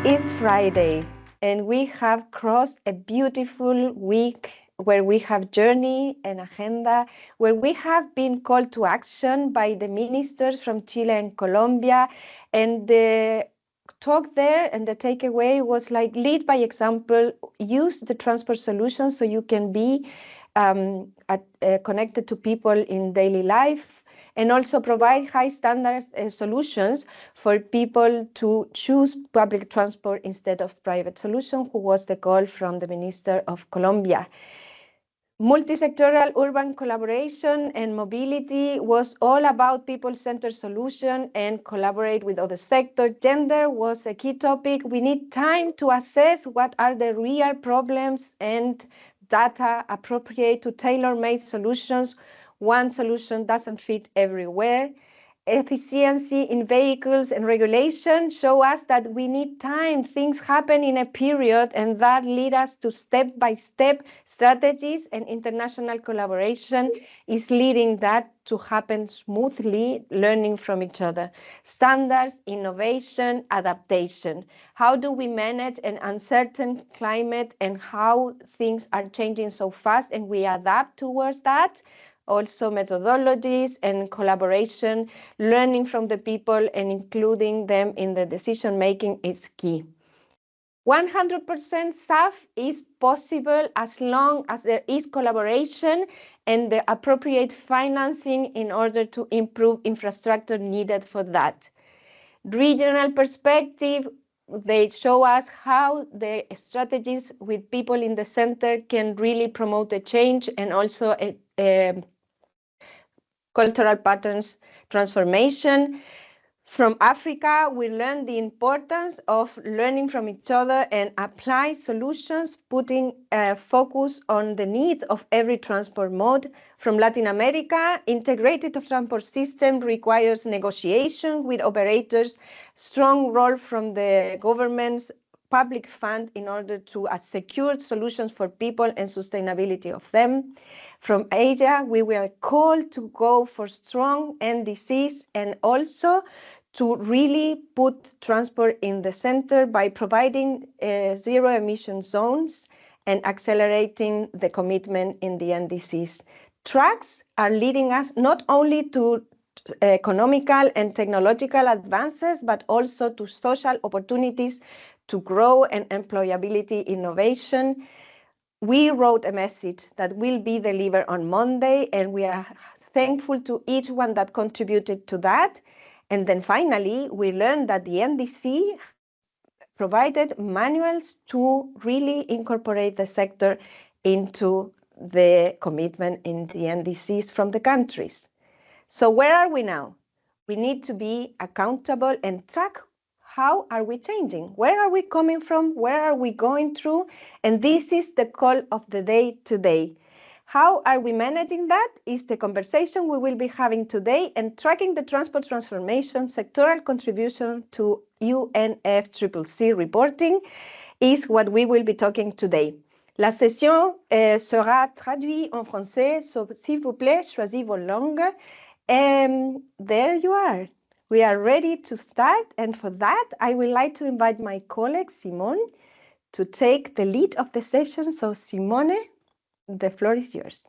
It's Friday, and we have crossed a beautiful week where we have journey and agenda, where we have been called to action by the ministers from Chile and Colombia. And the talk there and the takeaway was like, lead by example, use the transport solutions so you can be connected to people in daily life, and also provide high standard solutions for people to choose public transport instead of private solution, who was the call from the Minister of Colombia. Multi-sectoral urban collaboration and mobility was all about people-centered solution and collaborate with other sectors. Gender was a key topic. We need time to assess what are the real problems and data appropriate to tailor-made solutions. One solution doesn't fit everywhere. Efficiency in vehicles and regulation show us that we need time. Things happen in a period, and that lead us to step-by-step strategies, and international collaboration is leading that to happen smoothly, learning from each other. Standards, innovation, adaptation. How do we manage an uncertain climate and how things are changing so fast and we adapt towards that? Also methodologies and collaboration, learning from the people and including them in the decision making is key. 100% SAF is possible as long as there is collaboration and the appropriate financing in order to improve infrastructure needed for that. Regional perspective, they show us how the strategies with people in the center can really promote a change and also a cultural patterns transformation. From Africa, we learned the importance of learning from each other and apply solutions, putting focus on the needs of every transport mode. From Latin America, integrated transport system requires negotiation with operators, strong role from the governments, public fund in order to secure solutions for people and sustainability of them. From Asia, we were called to go for strong NDCs and also to really put transport in the center by providing zero emission zones and accelerating the commitment in the NDCs. Trucks are leading us not only to economical and technological advances, but also to social opportunities to grow and employability innovation. We wrote a message that will be delivered on Monday, and we are thankful to each one that contributed to that. And then finally, we learned that the NDC provided manuals to really incorporate the sector into the commitment in the NDCs from the countries. So where are we now? We need to be accountable and track how are we changing? Where are we coming from? Where are we going through? And this is the call of the day today. How are we managing that is the conversation we will be having today, and tracking the transport transformation sectoral contribution to UNFCCC reporting is what we will be talking today. La session sera traduite en français, so s'il vous plaît, choisissez vos langues. There you are. We are ready to start, and for that, I would like to invite my colleague, Simone, to take the lead of the session. So, Simone, the floor is yours.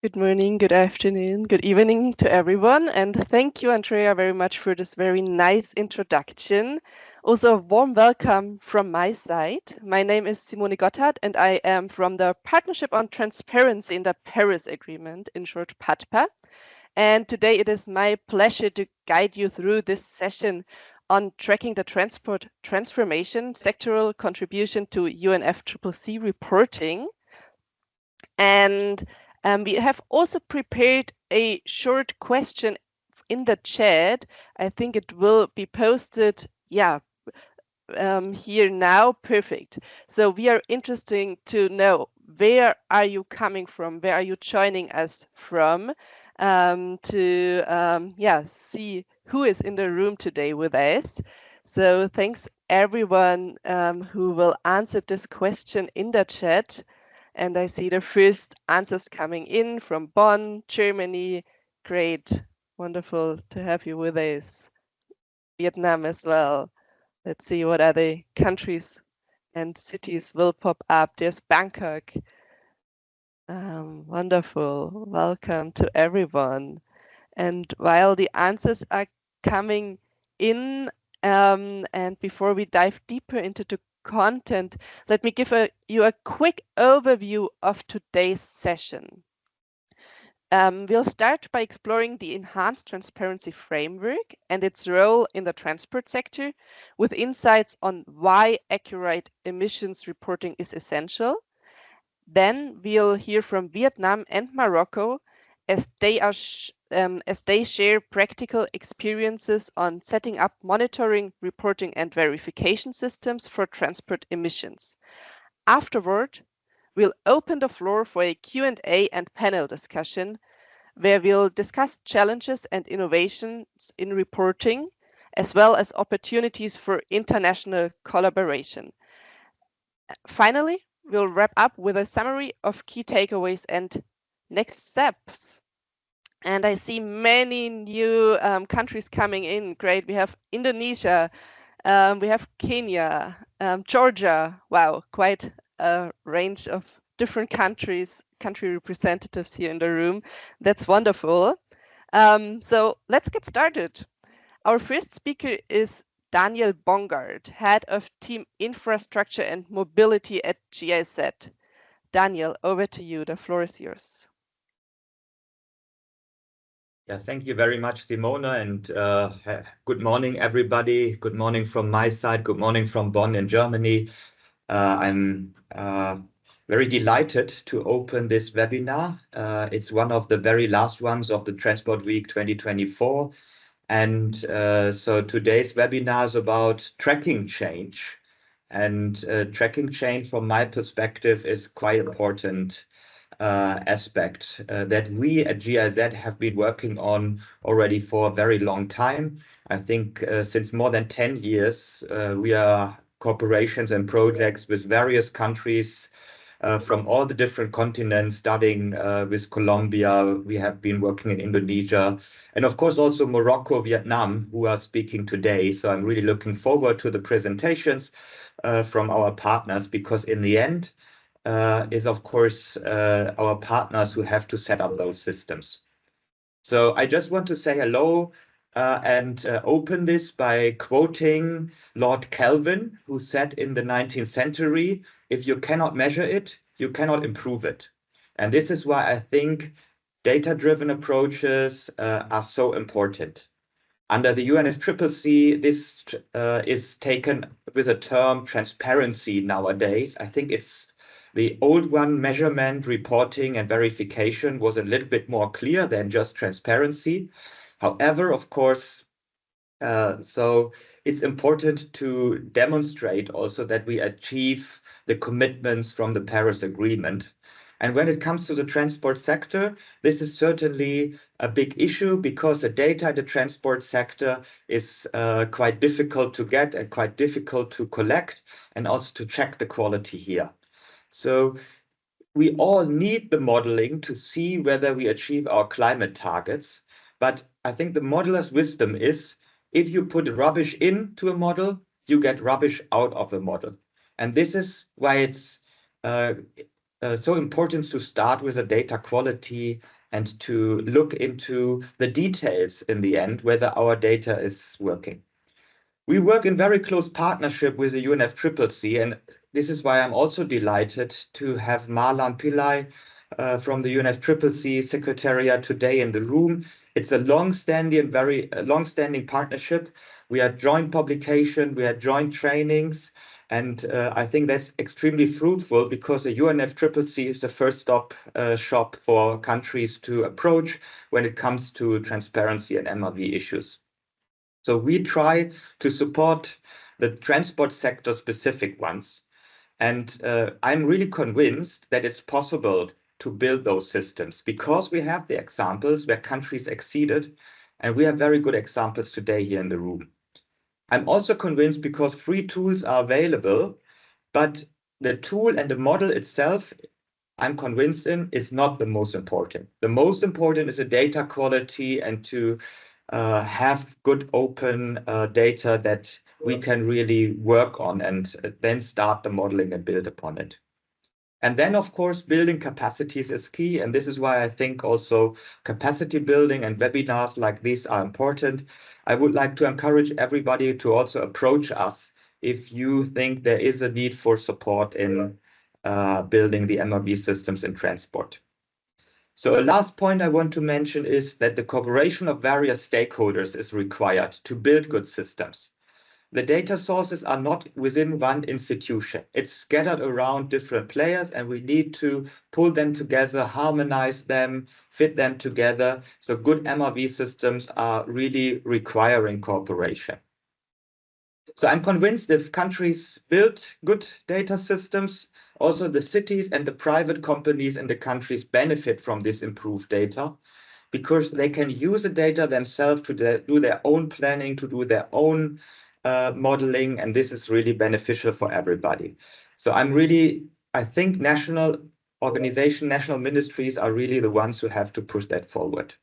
Good morning, good afternoon, good evening to everyone, and thank you, Andrea, very much for this very nice introduction. Also, a warm welcome from my side. My name is Simone Gotthard, and I am from the Partnership on Transparency in the Paris Agreement, in short, PATPA. And today it is my pleasure to guide you through this session on tracking the transport transformation, sectoral contribution to UNFCCC reporting. And we have also prepared a short question in the chat. I think it will be posted, here now. Perfect. So we are interested to know, where are you coming from? Where are you joining us from? To see who is in the room today with us. So thanks everyone who will answer this question in the chat. And I see the first answers coming in from Bonn, Germany. Great, wonderful to have you with us. Vietnam as well. Let's see what other countries and cities will pop up. There's Bangkok. Wonderful. Welcome to everyone. And while the answers are coming in, and before we dive deeper into the content, let me give you a quick overview of today's session. We'll start by exploring the enhanced transparency framework and its role in the transport sector, with insights on why accurate emissions reporting is essential. Then we'll hear from Vietnam and Morocco as they share practical experiences on setting up monitoring, reporting, and verification systems for transport emissions. Afterward, we'll open the floor for a Q&A and panel discussion where we'll discuss challenges and innovations in reporting, as well as opportunities for international collaboration. Finally, we'll wrap up with a summary of key takeaways and next steps. And I see many new countries coming in. Great. We have Indonesia, we have Kenya, Georgia. Wow, quite a range of different country representatives here in the room. That's wonderful. So let's get started. Our first speaker is Daniel Bongardt, Head of Team Infrastructure and Mobility at GIZ. Daniel, over to you. The floor is yours. Yeah, thank you very much, Simona, and good morning, everybody. Good morning from my side. Good morning from Bonn in Germany. I'm very delighted to open this webinar. It's one of the very last ones of the Transport Week 2024. And so today's webinar is about tracking change. And tracking change, from my perspective, is quite important aspect that we at GIZ have been working on already for a very long time. I think since more than 10 years, we are corporations and projects with various countries from all the different continents, starting with Colombia. We have been working in Indonesia, and of course also Morocco, Vietnam, who are speaking today. So I'm really looking forward to the presentations from our partners, because in the end, is of course our partners who have to set up those systems. So I just want to say hello and open this by quoting Lord Kelvin, who said in the 19th century, if you cannot measure it, you cannot improve it. And this is why I think data-driven approaches are so important. Under the UNFCCC, this is taken with a term transparency nowadays. I think it's the old one, measurement, reporting, and verification, was a little bit more clear than just transparency. However, of course, so it's important to demonstrate also that we achieve the commitments from the Paris Agreement. And when it comes to the transport sector, this is certainly a big issue, because the data in the transport sector is quite difficult to get and quite difficult to collect, and also to check the quality here. So we all need the modeling to see whether we achieve our climate targets. But I think the modeler's wisdom is, if you put rubbish into a model, you get rubbish out of a model. And this is why it's so important to start with the data quality and to look into the details in the end, whether our data is working. We work in very close partnership with the UNFCCC, and this is why I'm also delighted to have Marlan Pillay from the UNFCCC Secretariat today in the room. It's a long-standing, very long-standing partnership. We had joint publication, we had joint trainings, and I think that's extremely fruitful, because the UNFCCC is the first stop shop for countries to approach when it comes to transparency and MRV issues. So we try to support the transport sector specific ones. And I'm really convinced that it's possible to build those systems, because we have the examples where countries exceeded, and we have very good examples today here in the room. I'm also convinced because free tools are available, but the tool and the model itself, I'm convinced is not the most important. The most important is the data quality and to have good open data that we can really work on and then start the modeling and build upon it. And then, of course, building capacities is key. And this is why I think also capacity building and webinars like these are important. I would like to encourage everybody to also approach us if you think there is a need for support in building the MRV systems in transport. So a last point I want to mention is that the cooperation of various stakeholders is required to build good systems. The data sources are not within one institution. It's scattered around different players, and we need to pull them together, harmonize them, fit them together. So good MRV systems are really requiring cooperation. So I'm convinced if countries build good data systems, also the cities and the private companies in the countries benefit from this improved data, because they can use the data themselves to do their own planning, to do their own modeling, and this is really beneficial for everybody. So I think national organizations, national ministries are really the ones who have to push that forward.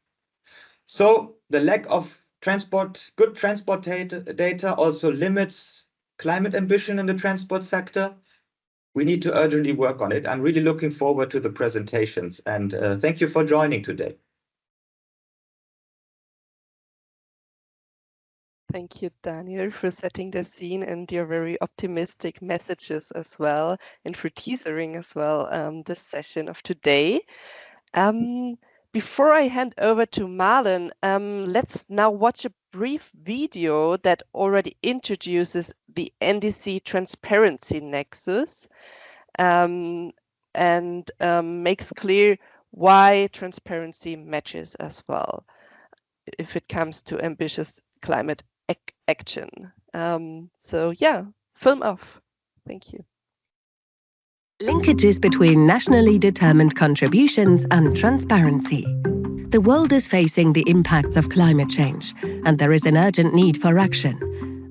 So the lack of good transport data also limits climate ambition in the transport sector. We need to urgently work on it. I'm really looking forward to the presentations, and thank you for joining today. Thank you, Daniel, for setting the scene and your very optimistic messages as well, and for teasering as well this session of today. Before I hand over to Marlan, let's now watch a brief video that already introduces the NDC Transparency Nexus and makes clear why transparency matters as well if it comes to ambitious climate action. So yeah, film off. Thank you. Linkages between nationally determined contributions and transparency. The world is facing the impacts of climate change, and there is an urgent need for action.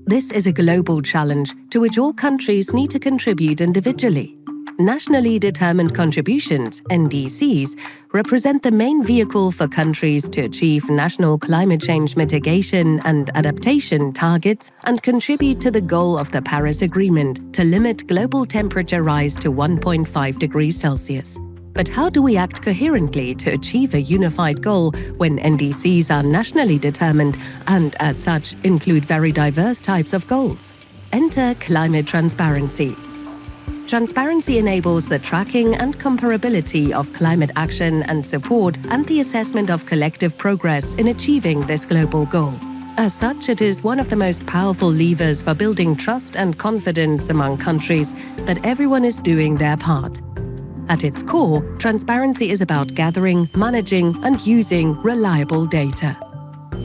This is a global challenge to which all countries need to contribute individually. Nationally determined contributions, NDCs, represent the main vehicle for countries to achieve national climate change mitigation and adaptation targets and contribute to the goal of the Paris Agreement to limit global temperature rise to 1.5 degrees Celsius. But how do we act coherently to achieve a unified goal when NDCs are nationally determined and, as such, include very diverse types of goals? Enter climate transparency. Transparency enables the tracking and comparability of climate action and support and the assessment of collective progress in achieving this global goal. As such, it is one of the most powerful levers for building trust and confidence among countries that everyone is doing their part. At its core, transparency is about gathering, managing, and using reliable data.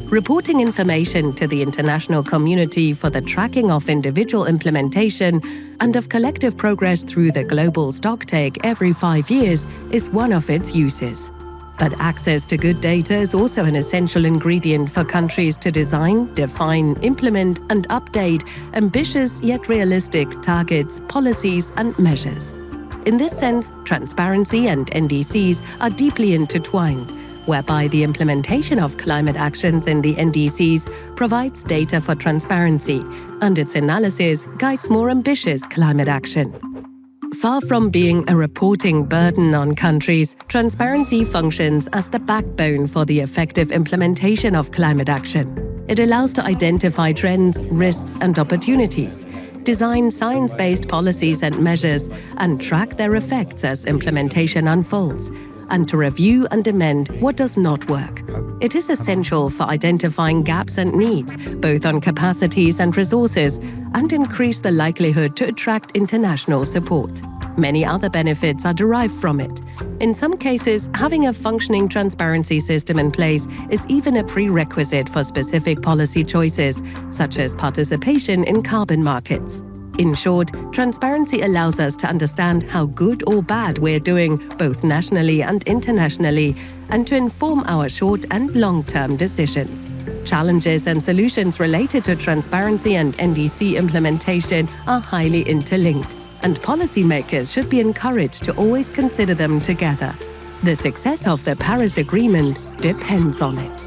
Reporting information to the international community for the tracking of individual implementation and of collective progress through the global stocktake every 5 years is one of its uses. But access to good data is also an essential ingredient for countries to design, define, implement, and update ambitious yet realistic targets, policies, and measures. In this sense, transparency and NDCs are deeply intertwined, whereby the implementation of climate actions in the NDCs provides data for transparency, and its analysis guides more ambitious climate action. Far from being a reporting burden on countries, transparency functions as the backbone for the effective implementation of climate action. It allows to identify trends, risks, and opportunities, design science-based policies and measures, and track their effects as implementation unfolds, and to review and amend what does not work. It is essential for identifying gaps and needs, both on capacities and resources, and increase the likelihood to attract international support. Many other benefits are derived from it. In some cases, having a functioning transparency system in place is even a prerequisite for specific policy choices, such as participation in carbon markets. In short, transparency allows us to understand how good or bad we're doing, both nationally and internationally, and to inform our short and long-term decisions. Challenges and solutions related to transparency and NDC implementation are highly interlinked, and policymakers should be encouraged to always consider them together. The success of the Paris Agreement depends on it.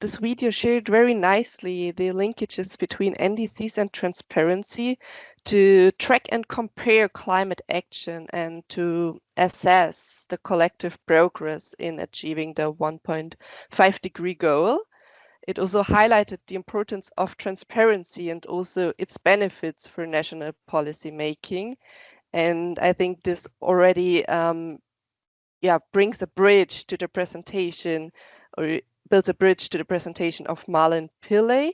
this video shared very nicely the linkages between NDCs and transparency to track and compare climate action and to assess the collective progress in achieving the 1.5-degree goal. It also highlighted the importance of transparency and also its benefits for national policy making. And I think this already brings a bridge to the presentation, or builds a bridge to the presentation of Marlan Pillay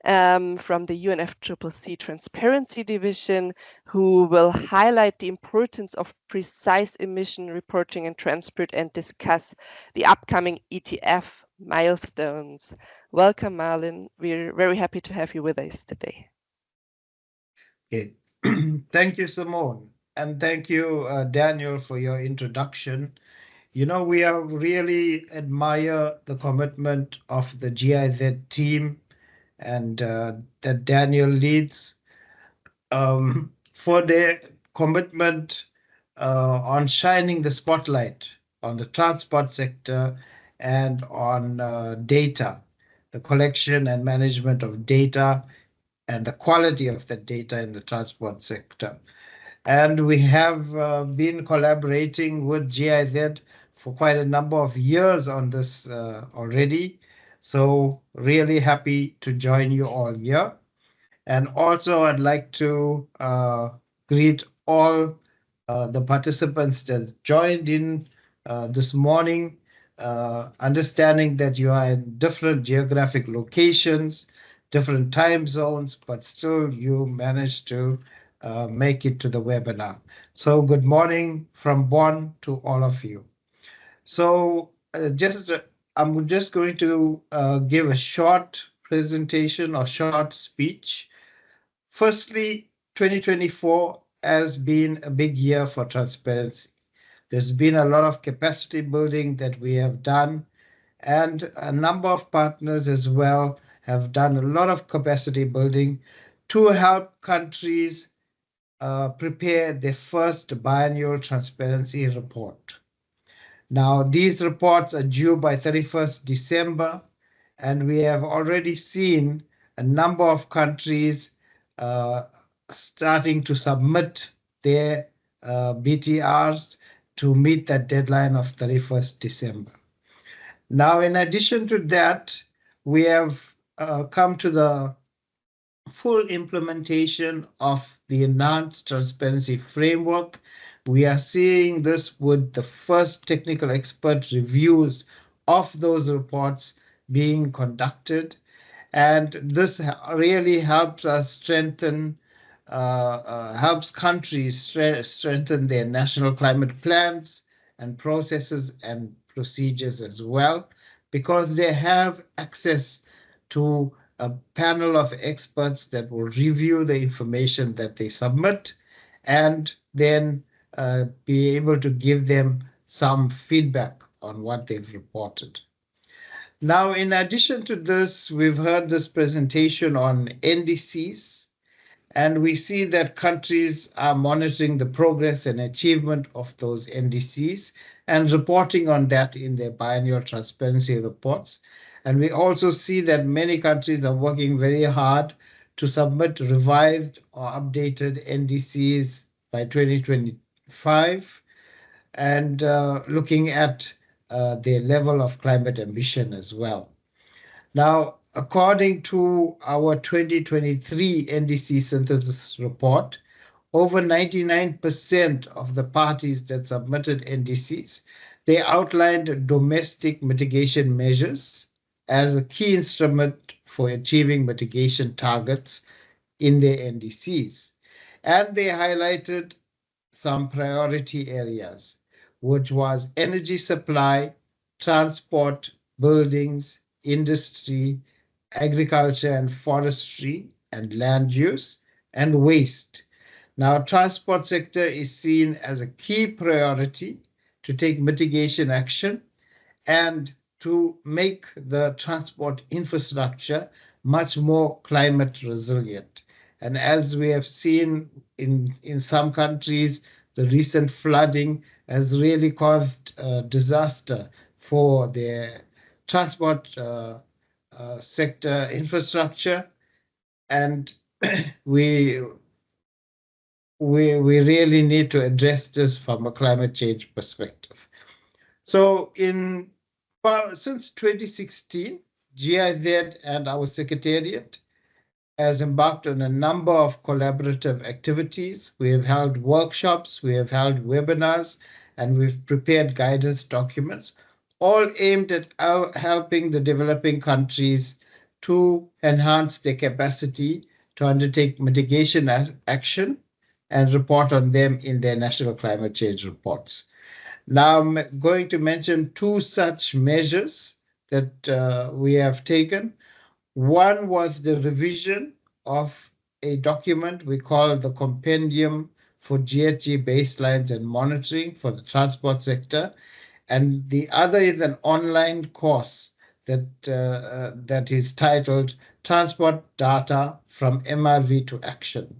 from the UNFCCC Transparency Division, who will highlight the importance of precise emission reporting and transport and discuss the upcoming ETF milestones. Welcome, Marlan. We're very happy to have you with us today. Okay. Thank you, Simone. And thank you, Daniel, for your introduction. You know, we really admire the commitment of the GIZ team and that Daniel leads for their commitment on shining the spotlight on the transport sector and on data, the collection and management of data and the quality of the data in the transport sector. And we have been collaborating with GIZ for quite a number of years on this already. So really happy to join you all here. And also I'd like to greet all the participants that joined in this morning, understanding that you are in different geographic locations, different time zones, but still you managed to make it to the webinar. So good morning from Bonn to all of you. So I'm just going to give a short presentation or short speech. Firstly, 2024 has been a big year for transparency. There's been a lot of capacity building that we have done, and a number of partners as well have done a lot of capacity building to help countries prepare their first biannual transparency report. Now, these reports are due by 31st December, and we have already seen a number of countries starting to submit their BTRs to meet that deadline of 31st December. Now, in addition to that, we have come to the full implementation of the enhanced transparency framework. We are seeing this with the first technical expert reviews of those reports being conducted. And this really helps us strengthen, helps countries strengthen their national climate plans and processes and procedures as well, because they have access to a panel of experts that will review the information that they submit and then be able to give them some feedback on what they've reported. Now, in addition to this, we've heard this presentation on NDCs, and we see that countries are monitoring the progress and achievement of those NDCs and reporting on that in their biannual transparency reports. And we also see that many countries are working very hard to submit revised or updated NDCs by 2025 and looking at their level of climate ambition as well. Now, according to our 2023 NDC synthesis report, over 99% of the parties that submitted NDCs, they outlined domestic mitigation measures as a key instrument for achieving mitigation targets in their NDCs. And they highlighted some priority areas, which was energy supply, transport, buildings, industry, agriculture and forestry, and land use, and waste. Now, transport sector is seen as a key priority to take mitigation action and to make the transport infrastructure much more climate resilient. And as we have seen in some countries, the recent flooding has really caused disaster for their transport sector infrastructure, and we really need to address this from a climate change perspective. So since 2016, GIZ and our secretariat has embarked on a number of collaborative activities. We have held workshops, we have held webinars, and we've prepared guidance documents, all aimed at helping the developing countries to enhance their capacity to undertake mitigation action and report on them in their national climate change reports. Now I'm going to mention two such measures that we have taken. One was the revision of a document we call the Compendium for GHG Baselines and Monitoring for the Transport Sector. And the other is an online course that is titled Transport Data from MRV to Action.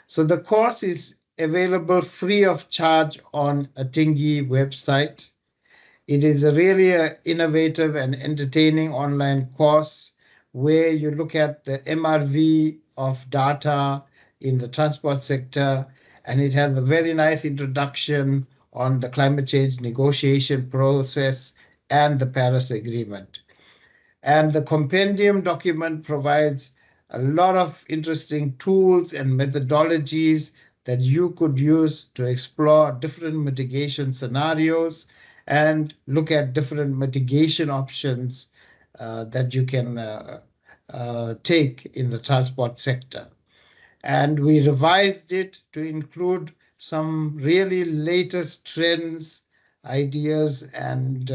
So the course is available free of charge on a Tingy website. It is a really innovative and entertaining online course where you look at the MRV of data in the transport sector, and it has a very nice introduction on the climate change negotiation process and the Paris Agreement. And the compendium document provides a lot of interesting tools and methodologies that you could use to explore different mitigation scenarios and look at different mitigation options that you can take in the transport sector. And we revised it to include some really latest trends, ideas, and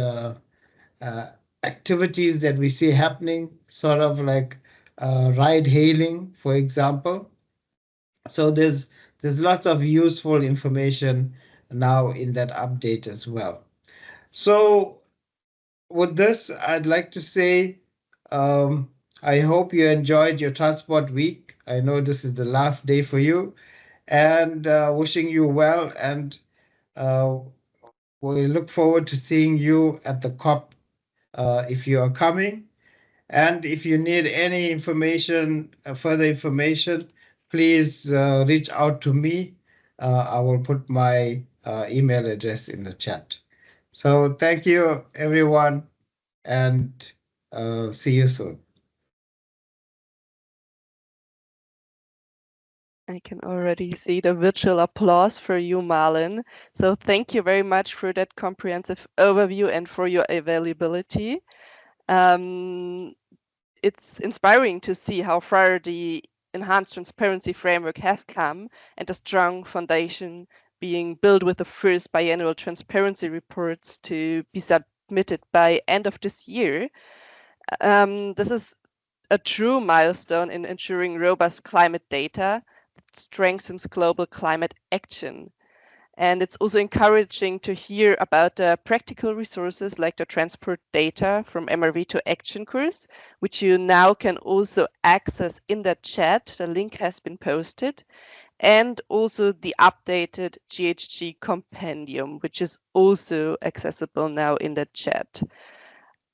activities that we see happening, sort of like ride hailing, for example. So there's lots of useful information now in that update as well. So with this, I'd like to say I hope you enjoyed your Transport Week. I know this is the last day for you, and wishing you well, and we look forward to seeing you at the COP if you are coming. And if you need any information, further information, please reach out to me. I will put my email address in the chat. So thank you, everyone, and see you soon. I can already see the virtual applause for you, Marlan. So thank you very much for that comprehensive overview and for your availability. It's inspiring to see how far the enhanced transparency framework has come and a strong foundation being built with the first biannual transparency reports to be submitted by end of this year. This is a true milestone in ensuring robust climate data that strengthens global climate action. And it's also encouraging to hear about the practical resources like the transport data from MRV to Action course, which you now can also access in the chat. The link has been posted. And also the updated GHG compendium, which is also accessible now in the chat.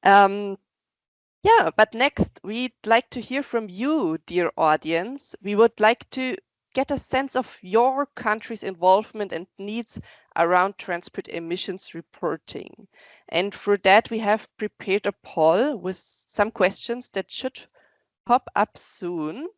Yeah, but next we'd like to hear from you, dear audience. We would like to get a sense of your country's involvement and needs around transport emissions reporting. And for that, we have prepared a poll with some questions that should pop up soon.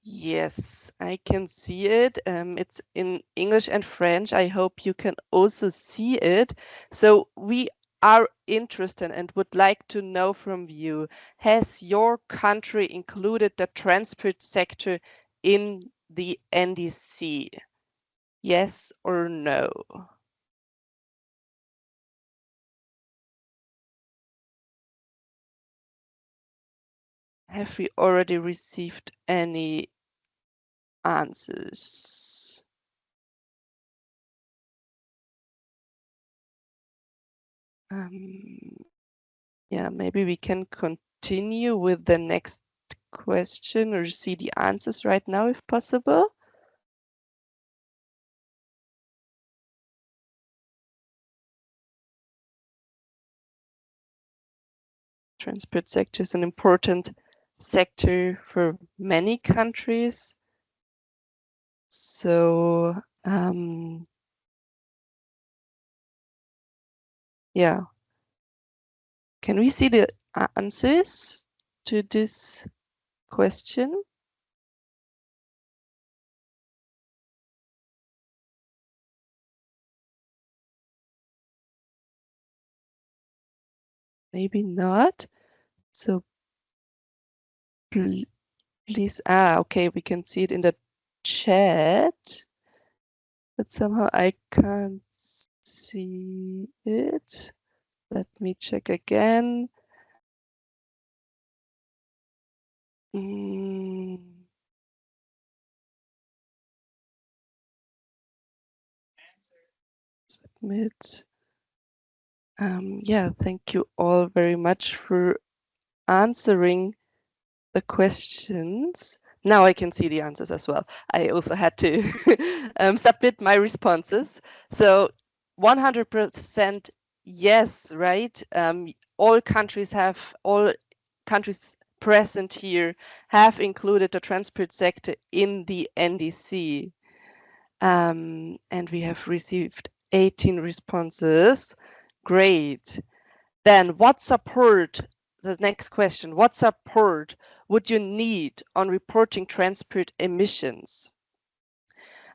Yes, I can see it. It's in English and French. I hope you can also see it. So we are interested and would like to know from you, has your country included the transport sector in the NDC? Yes or no? Have we already received any answers? Yeah, maybe we can continue with the next question or see the answers right now if possible. Transport sector is an important sector for many countries. So, yeah. Can we see the answers to this question? Maybe not. So please, okay, we can see it in the chat, but somehow I can't see it. Let me check again. Submit. Yeah, thank you all very much for answering the questions. Now I can see the answers as well. I also had to submit my responses. So 100% yes, right? All countries present here have included the transport sector in the NDC. And we have received 18 responses. Great. Then what support, the next question, what support would you need on reporting transport emissions?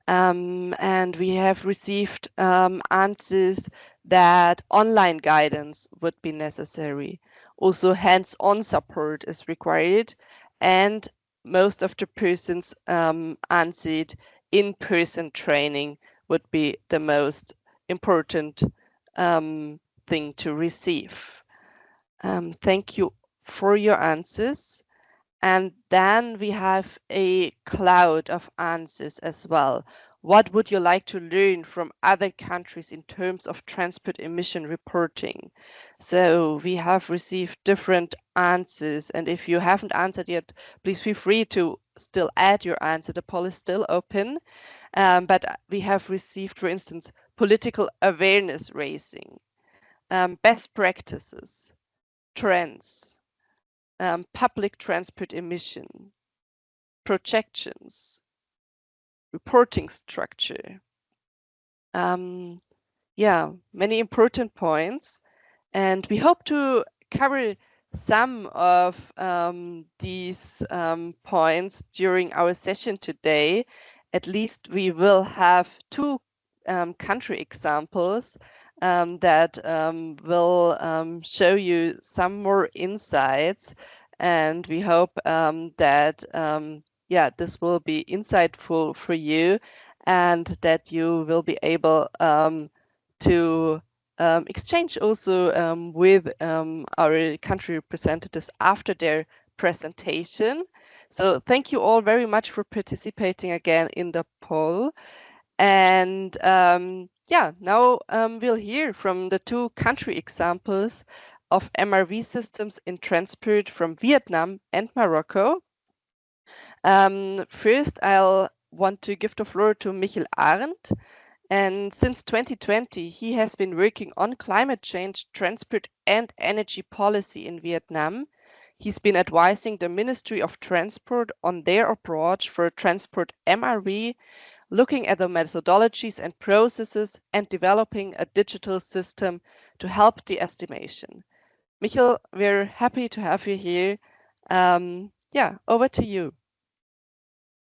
And we have received answers that online guidance would be necessary. Also hands-on support is required, and most of the persons answered in-person training would be the most important thing to receive. Thank you for your answers. And then we have a cloud of answers as well. What would you like to learn from other countries in terms of transport emission reporting? So we have received different answers. And if you haven't answered yet, please feel free to still add your answer. The poll is still open. But we have received, for instance, political awareness raising, best practices, trends, public transport emission, projections, reporting structure. Yeah, many important points. And we hope to cover some of these points during our session today. At least we will have two country examples that will show you some more insights, and we hope that yeah, this will be insightful for you, and that you will be able to exchange also with our country representatives after their presentation. So thank you all very much for participating again in the poll. And yeah, now we'll hear from the two country examples of MRV systems in transport from Vietnam and Morocco. First, I'll want to give the floor to Michiel Arndt. And since 2020, he has been working on climate change, transport and energy policy in Vietnam. He's been advising the Ministry of Transport on their approach for transport MRV, looking at the methodologies and processes and developing a digital system to help the estimation. Michiel, we're happy to have you here. Yeah, over to you.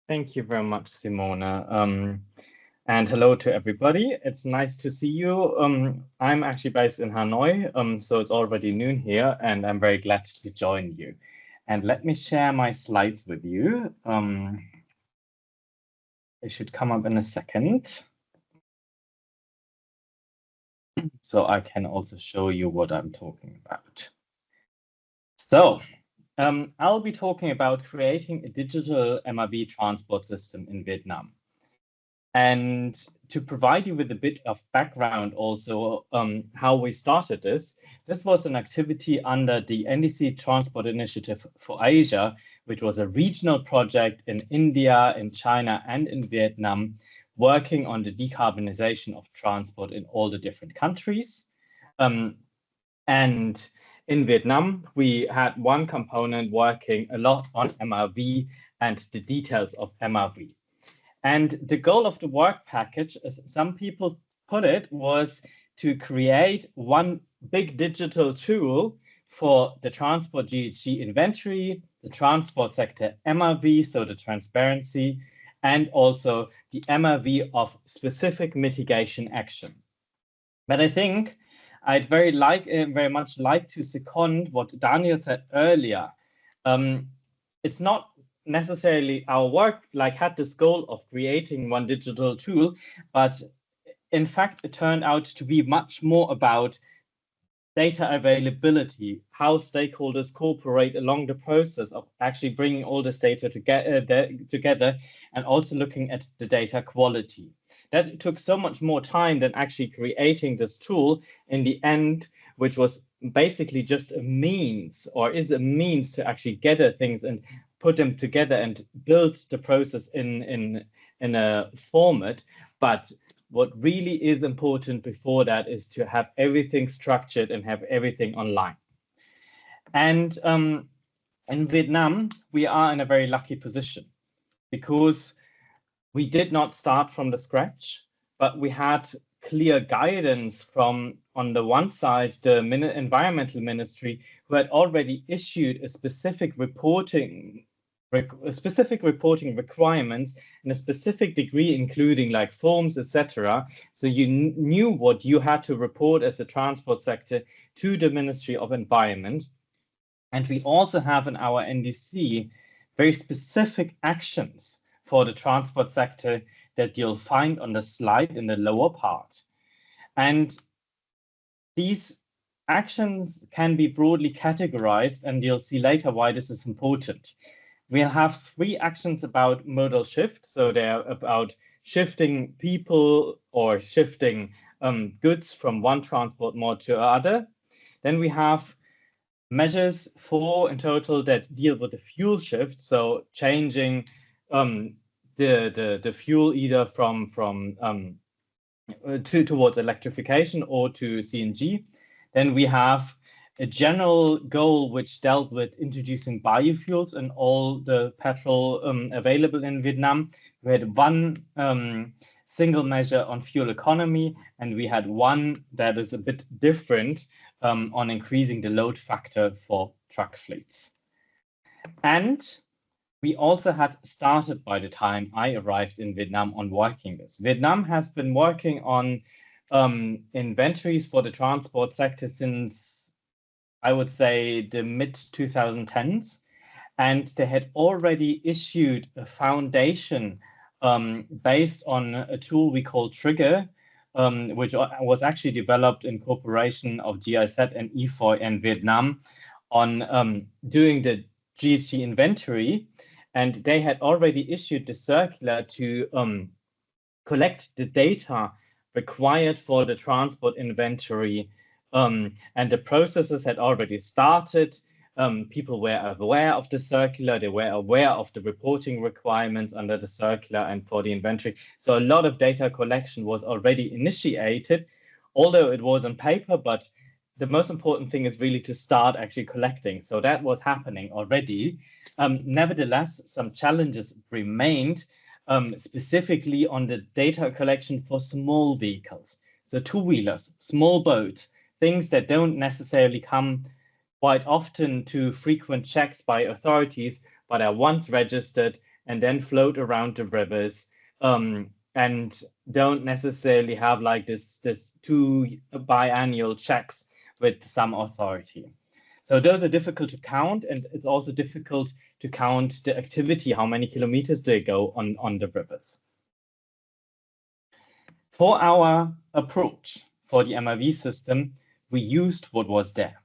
Thank you very much, Simona. And hello to everybody. It's nice to see you. I'm actually based in Hanoi, so it's already noon here, and I'm very glad to join you. And let me share my slides with you. It should come up in a second. So I can also show you what I'm talking about. So I'll be talking about creating a digital MRV transport system in Vietnam. And to provide you with a bit of background also how we started this was an activity under the NDC Transport Initiative for Asia, which was a regional project in India, in China, and in Vietnam, working on the decarbonization of transport in all the different countries. And in Vietnam, we had one component working a lot on MRV and the details of MRV. And the goal of the work package, as some people put it, was to create one big digital tool for the transport GHG inventory, the transport sector MRV, so the transparency, and also the MRV of specific mitigation action. But I think I'd very much like to second what Daniel said earlier. It's not necessarily our work had this goal of creating one digital tool, but in fact, it turned out to be much more about data availability, how stakeholders cooperate along the process of actually bringing all this data together, and also looking at the data quality. That took so much more time than actually creating this tool in the end, which was basically just a means, or is a means to actually gather things and put them together and build the process in a format. But what really is important before that is to have everything structured and have everything online. And in Vietnam, we are in a very lucky position because we did not start from the scratch, but we had clear guidance from, on the one side, the environmental ministry, who had already issued a specific reporting requirements in a specific degree, including like forms, etc. So you knew what you had to report as a transport sector to the Ministry of Environment. And we also have in our NDC very specific actions for the transport sector that you'll find on the slide in the lower part. And these actions can be broadly categorized, and you'll see later why this is important. We'll have 3 actions about modal shift. So they're about shifting people or shifting goods from one transport mode to another. Then we have measures 4 in total that deal with the fuel shift. So changing the fuel either towards electrification or to CNG. Then we have a general goal which dealt with introducing biofuels in all the petrol available in Vietnam. We had one single measure on fuel economy, and we had one that is a bit different on increasing the load factor for truck fleets. And we also had started by the time I arrived in Vietnam on working this. Vietnam has been working on inventories for the transport sector since, I would say, the mid-2010s, and they had already issued a foundation based on a tool we call Trigger, which was actually developed in cooperation of GIZ and IFOI in Vietnam on doing the GHG inventory. And they had already issued the circular to collect the data required for the transport inventory. And the processes had already started. People were aware of the circular. They were aware of the reporting requirements under the circular and for the inventory. So a lot of data collection was already initiated, although it was on paper, but the most important thing is really to start actually collecting. So that was happening already. Nevertheless, some challenges remained, specifically on the data collection for small vehicles. So two-wheelers, small boats, things that don't necessarily come quite often to frequent checks by authorities, but are once registered and then float around the rivers and don't necessarily have like this 2 biannual checks with some authority. So those are difficult to count, and it's also difficult to count the activity, how many kilometers they go on the rivers. For our approach for the MRV system, we used what was there.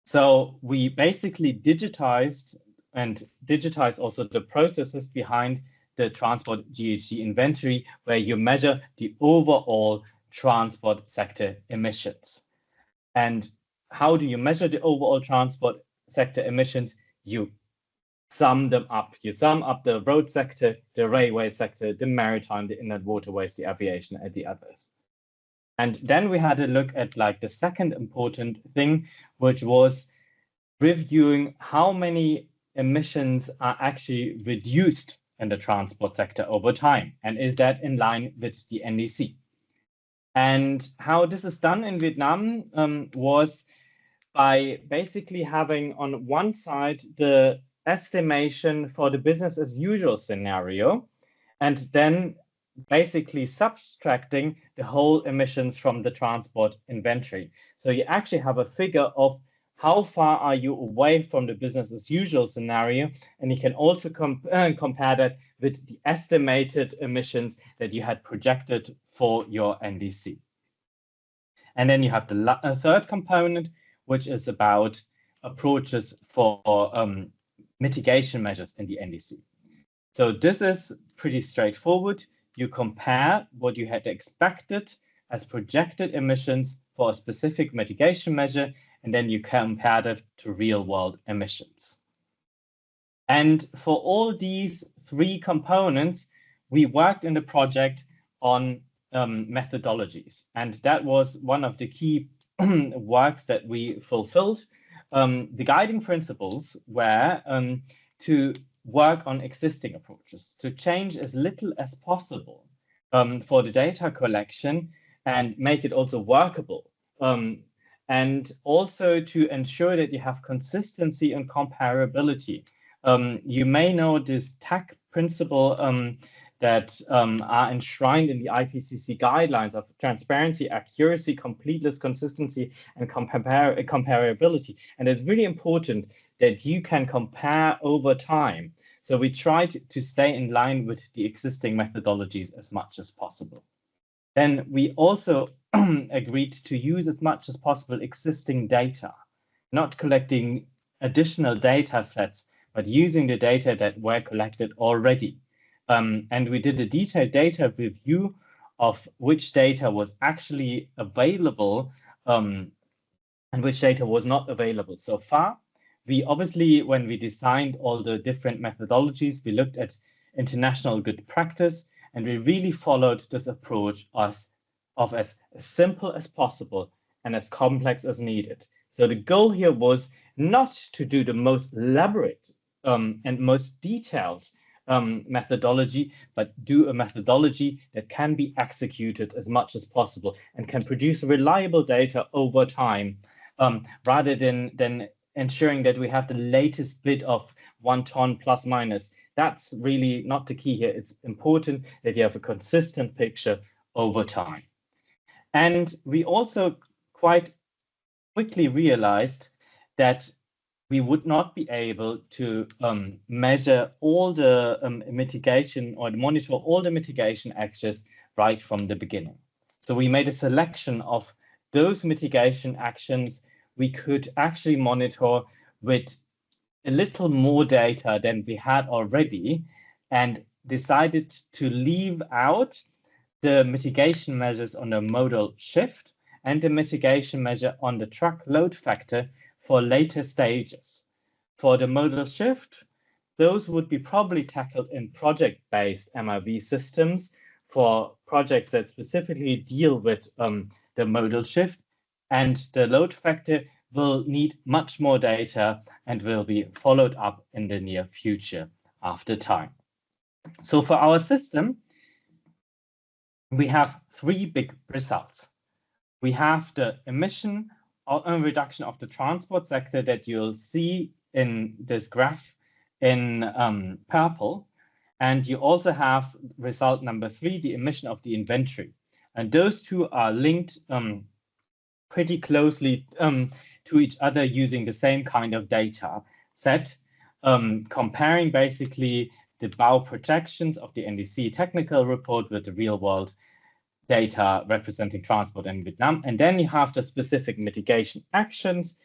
So we basically digitized also the processes behind the transport GHG inventory, where you measure the overall transport sector emissions. And how do you measure the overall transport sector emissions? You sum them up. You sum up the road sector, the railway sector, the maritime, the inland waterways, the aviation, and the others. And then we had a look at like the second important thing, which was reviewing how many emissions are actually reduced in the transport sector over time, and is that in line with the NDC? And how this is done in Vietnam was by basically having on one side the estimation for the business as usual scenario, and then basically subtracting the whole emissions from the transport inventory. So you actually have a figure of how far are you away from the business as usual scenario, and you can also compare that with the estimated emissions that you had projected for your NDC. And then you have the third component, which is about approaches for mitigation measures in the NDC. So this is pretty straightforward. You compare what you had expected as projected emissions for a specific mitigation measure, and then you compare that to real-world emissions. And for all these three components, we worked in the project on methodologies, and that was one of the key works that we fulfilled. The guiding principles were to work on existing approaches, to change as little as possible for the data collection and make it also workable. And also to ensure that you have consistency and comparability. You may know this TAC principle that are enshrined in the IPCC guidelines of transparency, accuracy, completeness, consistency, and comparability. And it's really important that you can compare over time. So we tried to stay in line with the existing methodologies as much as possible. Then we also agreed to use as much as possible existing data, not collecting additional data sets, but using the data that were collected already. And we did a detailed data review of which data was actually available and which data was not available so far. We obviously, when we designed all the different methodologies, we looked at international good practice, and we really followed this approach of as simple as possible and as complex as needed. So the goal here was not to do the most elaborate and most detailed methodology, but do a methodology that can be executed as much as possible and can produce reliable data over time, rather than ensuring that we have the latest bit of 1 ton plus minus. That's really not the key here. It's important that you have a consistent picture over time. And we also quite quickly realized that we would not be able to measure all the mitigation or monitor all the mitigation actions right from the beginning. So we made a selection of those mitigation actions we could actually monitor with a little more data than we had already, and decided to leave out the mitigation measures on the modal shift and the mitigation measure on the truck load factor for later stages. For the modal shift, those would be probably tackled in project-based MRV systems for projects that specifically deal with the modal shift, and the load factor will need much more data and will be followed up in the near future after time. So for our system, we have three big results. We have the emission reduction of the transport sector that you'll see in this graph in purple. And you also have result number 3, the emission of the inventory. And those two are linked pretty closely to each other using the same kind of data set, comparing basically the BAU projections of the NDC technical report with the real world data representing transport in Vietnam. And then you have the specific mitigation actions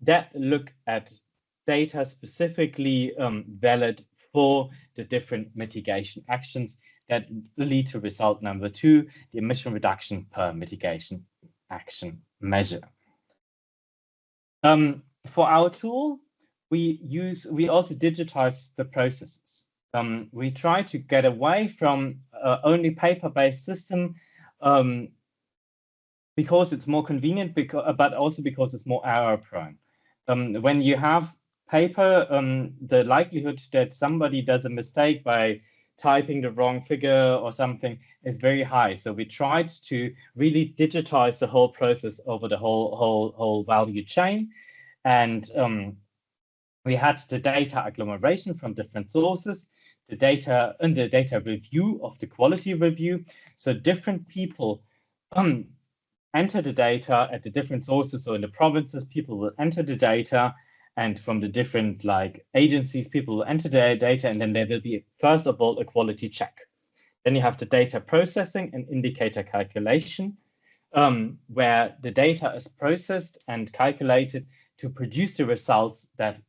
that look at data specifically valid for the different mitigation actions that lead to result number 2, the emission reduction per mitigation action measure. For our tool, we also digitize the processes. We try to get away from only paper-based system because it's more convenient, but also because it's more error-prone. when you have paper, the likelihood that somebody does a mistake by typing the wrong figure or something is very high. So we tried to really digitize the whole process over the whole value chain. And we had the data agglomeration from different sources, the data and the data review of the quality review. So different people enter the data at the different sources. So in the provinces, people will enter the data, and from the different agencies, people will enter their data, and then there will be, first of all, a quality check. Then you have the data processing and indicator calculation, where the data is processed and calculated to produce the results that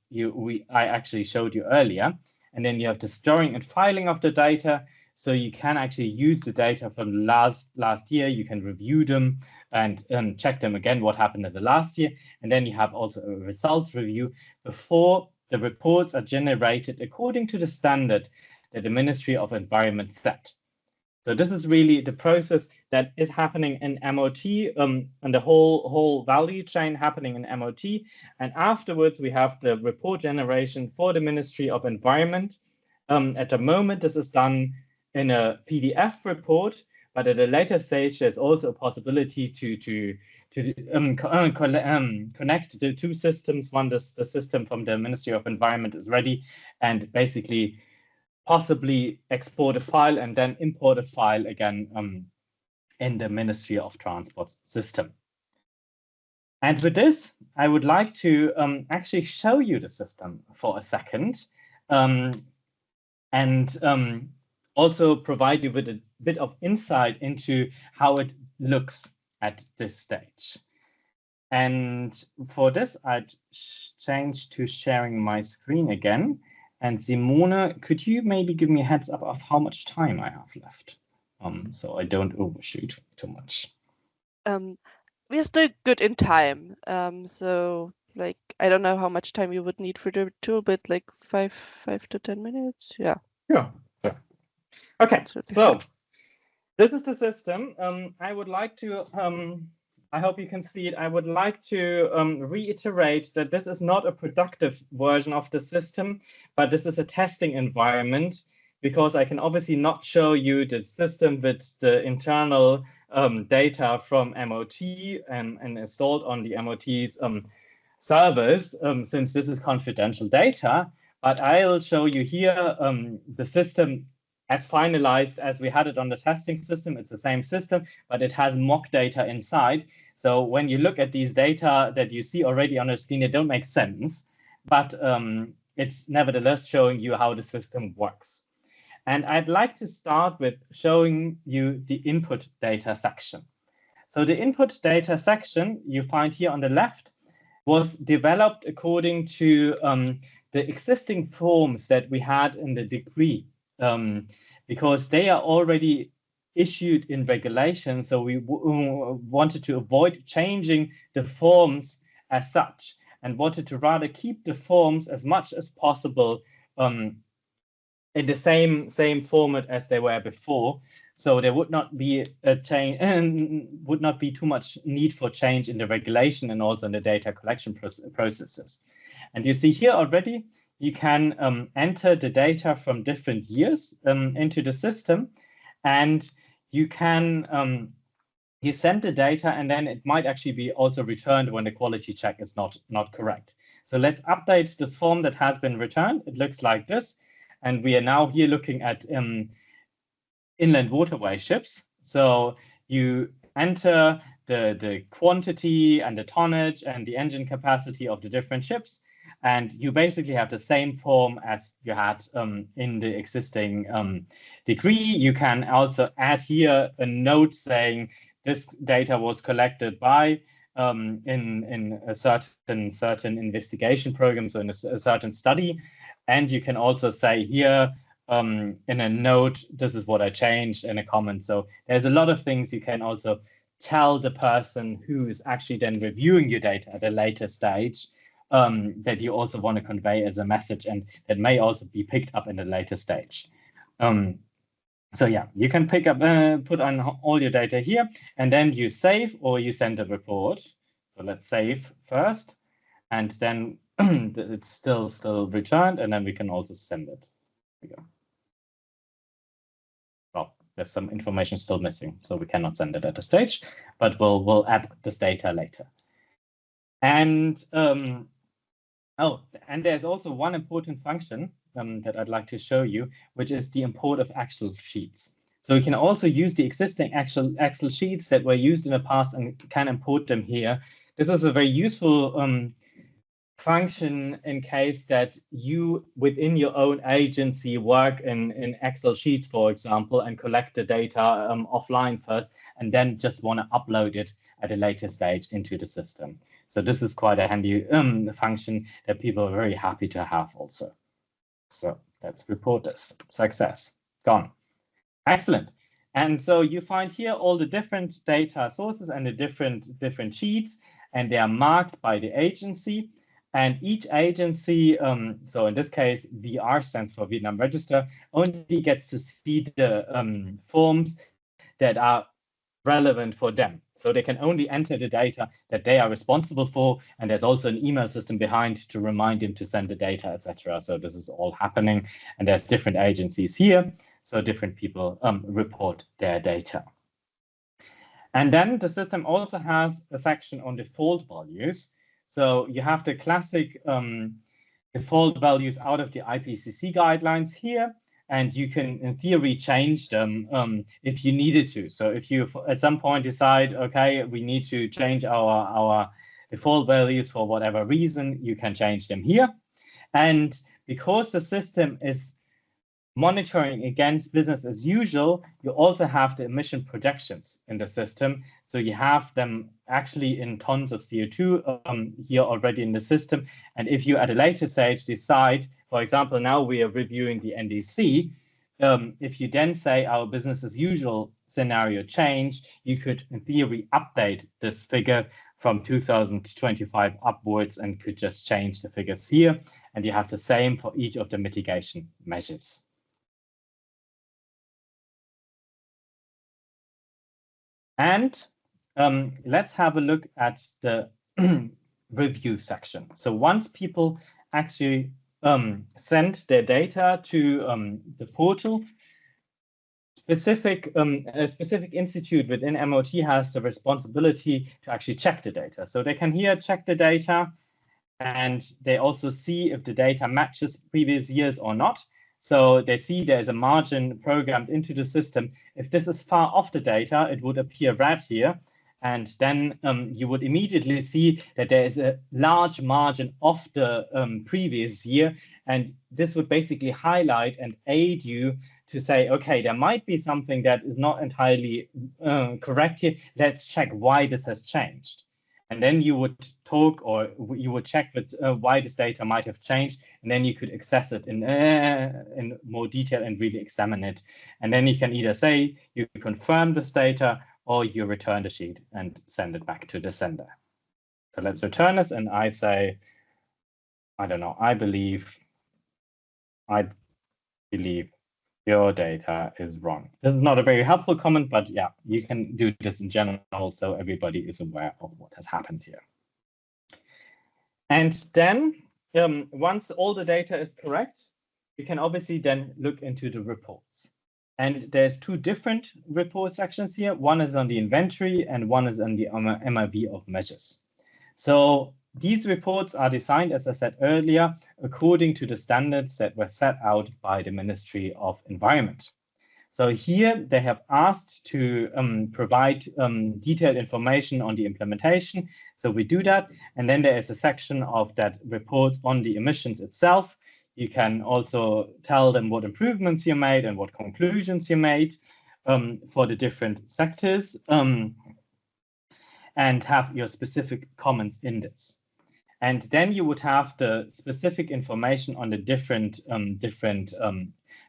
I actually showed you earlier. And then you have the storing and filing of the data. So you can actually use the data from last year. You can review them and check them again, what happened in the last year. And then you have also a results review before the reports are generated according to the standard that the Ministry of Environment set. So this is really the process that is happening in MOT, and the whole value chain happening in MOT. And afterwards, we have the report generation for the Ministry of Environment. At the moment, this is done in a PDF report, but at a later stage, there's also a possibility to connect the two systems. One, the system from the Ministry of Environment is ready, and basically possibly export a file and then import a file again in the Ministry of Transport system. And with this, I would like to actually show you the system for a second, and also provide you with a bit of insight into how it looks at this stage. And for this, I'd change to sharing my screen again. And Simone, could you maybe give me a heads up of how much time I have left, so I don't overshoot too much? We're still good in time. So like, I don't know how much time you would need for the tool, but like 5 to 10 minutes. Yeah. Yeah. Okay. So this is the system. I would like to, I hope you can see it. I would like to reiterate that this is not a productive version of the system, but this is a testing environment, because I can obviously not show you the system with the internal data from MOT and installed on the MOT's servers, since this is confidential data. But I'll show you here the system as finalized as we had it on the testing system. It's the same system, but it has mock data inside. So when you look at these data that you see already on the screen, they don't make sense, but it's nevertheless showing you how the system works. And I'd like to start with showing you the input data section. So the input data section you find here on the left was developed according to the existing forms that we had in the decree, because they are already issued in regulation. So we wanted to avoid changing the forms as such, and wanted to rather keep the forms as much as possible in the same format as they were before. So there would not be a change, and would not be too much need for change in the regulation and also in the data collection processes. And you see here already, you can enter the data from different years into the system, and you can you send the data, and then it might actually be also returned when the quality check is not correct. So let's update this form that has been returned. It looks like this, and we are now here looking at inland waterway ships. So you enter the quantity and the tonnage and the engine capacity of the different ships, and you basically have the same form as you had in the existing decree. You can also add here a note saying this data was collected by in a certain investigation program, so in a certain study. And you can also say here in a note, this is what I changed, in a comment. So there's a lot of things you can also tell the person who is actually then reviewing your data at a later stage that you also want to convey as a message, and that may also be picked up in a later stage. So yeah, you can pick up, put on all your data here, and then you save or you send a report. So let's save first. and then it's still returned, and then we can also send it. There we go. Well, there's some information still missing, so we cannot send it at this stage, but we'll add this data later. And and there's also one important function that I'd like to show you, which is the import of Excel sheets. So you can also use the existing Excel sheets that were used in the past and can import them here. This is a very useful function in case that you within your own agency work in Excel sheets, for example, and collect the data offline first, and then just want to upload it at a later stage into the system. So this is quite a handy function that people are very happy to have also. So let's report this. Success. Gone. Excellent. And so you find here all the different data sources and the different sheets, and they are marked by the agency. And each agency, so in this case, VR stands for Vietnam Register, only gets to see the forms that are relevant for them. So they can only enter the data that they are responsible for. And there's also an email system behind to remind them to send the data, etc. So this is all happening. And there's different agencies here. So different people report their data. And then the system also has a section on default values. So you have the classic default values out of the IPCC guidelines here, and you can, in theory, change them if you needed to. So if you, at some point, decide, okay, we need to change our default values for whatever reason, you can change them here. And because the system is monitoring against business as usual, you also have the emission projections in the system. So you have them actually in tons of CO2 here already in the system. And if you at a later stage decide, for example, now we are reviewing the NDC, if you then say our business as usual scenario changed, you could in theory update this figure from 2025 upwards and could just change the figures here. And you have the same for each of the mitigation measures. And let's have a look at the review section. So once people actually send their data to the portal, a specific institute within MOT has the responsibility to actually check the data. So they can here check the data, and they also see if the data matches previous years or not. So they see there's a margin programmed into the system. If this is far off the data, it would appear red here. And then you would immediately see that there is a large margin off the previous year. And this would basically highlight and aid you to say, okay, there might be something that is not entirely correct here. Let's check why this has changed. And then you would talk, or you would check with why this data might have changed, and then you could access it in more detail and really examine it. And then you can either say you confirm this data, or you return the sheet and send it back to the sender. So let's return this, and I say, I don't know, I believe your data is wrong. This is not a very helpful comment, but yeah, you can do this in general so everybody is aware of what has happened here. And then once all the data is correct, you can obviously then look into the reports. And there's two different report sections here. One is on the inventory and one is on the MIV of measures. So these reports are designed, as I said earlier, according to the standards that were set out by the Ministry of Environment. So here they have asked to provide detailed information on the implementation. So we do that. And then there is a section of that reports on the emissions itself. You can also tell them what improvements you made and what conclusions you made for the different sectors, and have your specific comments in this. And then you would have the specific information on the different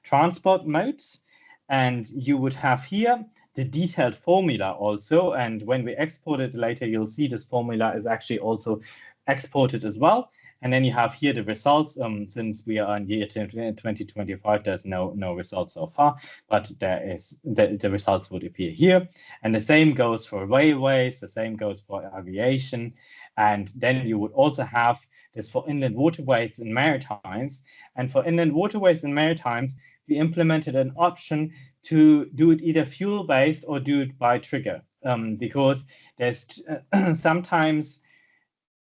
transport modes. And you would have here the detailed formula also. And when we export it later, you'll see this formula is actually also exported as well. And then you have here the results. Since we are in year 2025, there's no results so far, but there is the results would appear here. And the same goes for railways, the same goes for aviation. And then you would also have this for inland waterways and maritimes. And for inland waterways and maritimes, we implemented an option to do it either fuel-based or do it by trigger, because there's sometimes,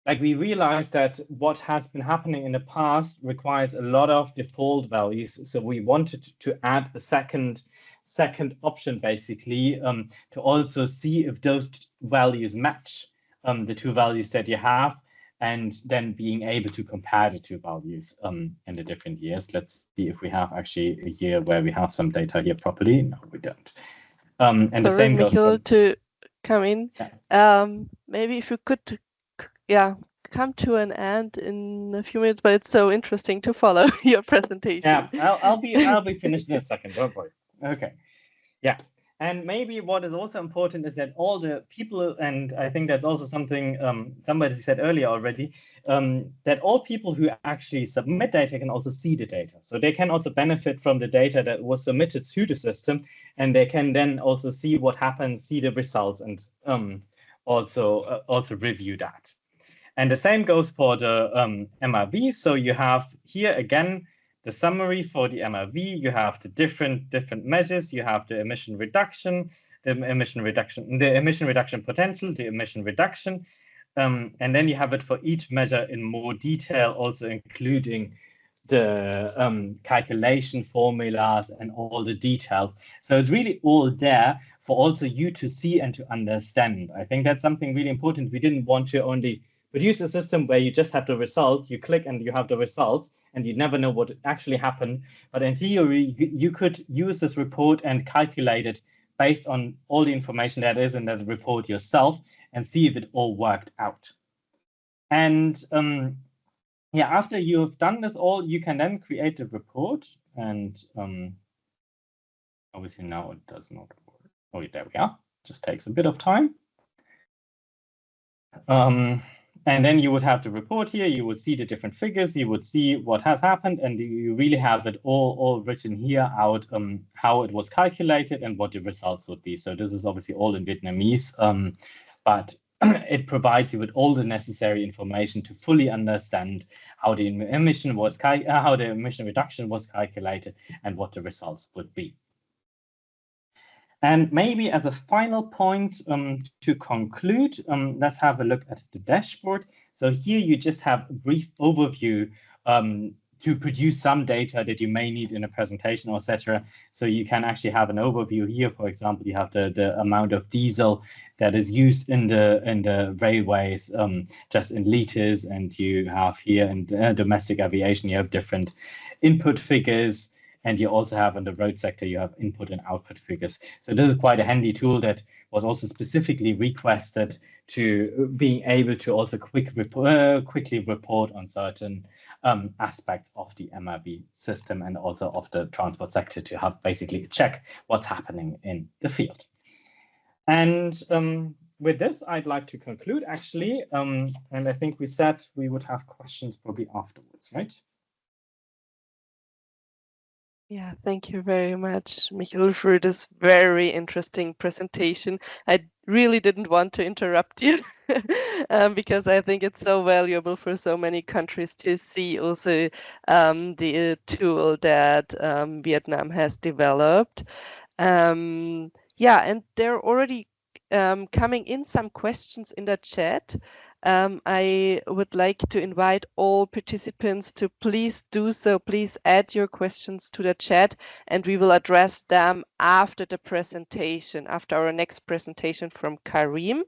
like, we realize that what has been happening in the past requires a lot of default values. So we wanted to add a second option, basically, to also see if those values match the two values that you have, and then being able to compare the two values in the different years. Let's see if we have actually a year where we have some data here properly. No, we don't. And Sorry, the same goes Michael, for, to come in. Yeah. Maybe if you could, come to an end in a few minutes, but it's so interesting to follow your presentation. Yeah, I'll be finished in a second. Don't worry. Okay. Yeah. And maybe what is also important is that all the people, and I think that's also something somebody said earlier already, that all people who actually submit data can also see the data. So they can also benefit from the data that was submitted to the system, and they can then also see what happens, see the results, and also review that. And the same goes for the MRV. So you have here again the summary for the MRV. You have the different measures. You have the emission reduction, the emission reduction potential, the emission reduction, and then you have it for each measure in more detail, also including the calculation formulas and all the details. So it's really all there for also you to see and to understand. I think that's something really important. We didn't want to only produce a system where you just have the result, you click and you have the results, and you never know what actually happened. But in theory, you could use this report and calculate it based on all the information that is in that report yourself and see if it all worked out. And after you've done this all, you can then create a report. And obviously now it does not work. Oh, there we are. Just takes a bit of time. And then you would have the report here, you would see the different figures, you would see what has happened, and you really have it all written here out, how it was calculated and what the results would be. So this is obviously all in Vietnamese, but it provides you with all the necessary information to fully understand how the emission reduction was calculated and what the results would be. And maybe as a final point to conclude, let's have a look at the dashboard. So here you just have a brief overview to produce some data that you may need in a presentation, etc. So you can actually have an overview here. For example, you have the amount of diesel that is used in the railways, just in liters, and you have here in domestic aviation, you have different input figures. And you also have in the road sector, you have input and output figures. So this is quite a handy tool that was also specifically requested to being able to also quickly report on certain aspects of the MRV system and also of the transport sector to have basically check what's happening in the field. And with this, I'd like to conclude actually. And I think we said we would have questions probably afterwards, right? Yeah, thank you very much, Michael, for this very interesting presentation. I really didn't want to interrupt you because I think it's so valuable for so many countries to see also the tool that Vietnam has developed. And there are already coming in some questions in the chat. I would like to invite all participants to please do so. Please add your questions to the chat and we will address them after the presentation, after our next presentation from Karim.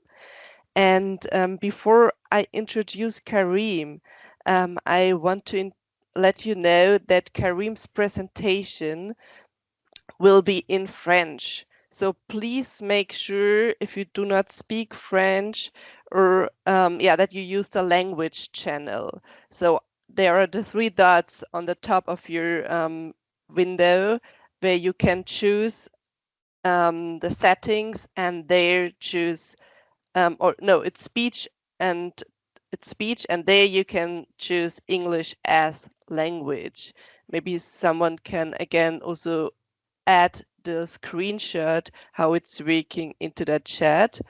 And before I introduce Karim, I want to let you know that Karim's presentation will be in French. So please make sure if you do not speak French or that you use the language channel. So there are the 3 dots on the top of your window where you can choose the settings and there choose, it's speech and it's speech, and there you can choose English as language. Maybe someone can again also add the screenshot, how it's working into the chat,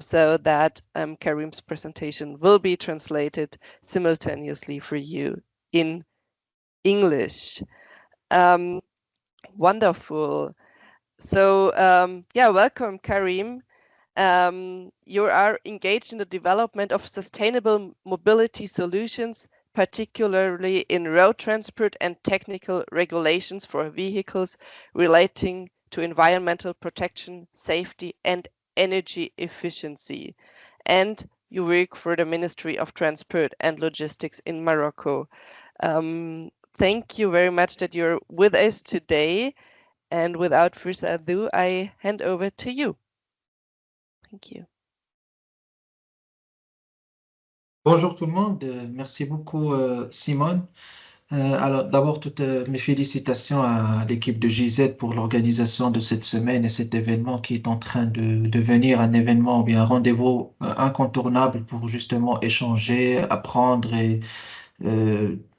so that Karim's presentation will be translated simultaneously for you in English. Wonderful. So yeah, welcome, Karim. You are engaged in the development of sustainable mobility solutions, particularly in road transport and technical regulations for vehicles relating to environmental protection, safety, and energy efficiency. And you work for the Ministry of Transport and Logistics in Morocco. Thank you very much that you're with us today. And without further ado, I hand over to you. Thank you. Bonjour tout le monde, merci beaucoup Simone. Alors d'abord toutes mes félicitations à l'équipe de JZ pour l'organisation de cette semaine et cet événement qui est en train de devenir un événement ou bien un rendez-vous incontournable pour justement échanger, apprendre et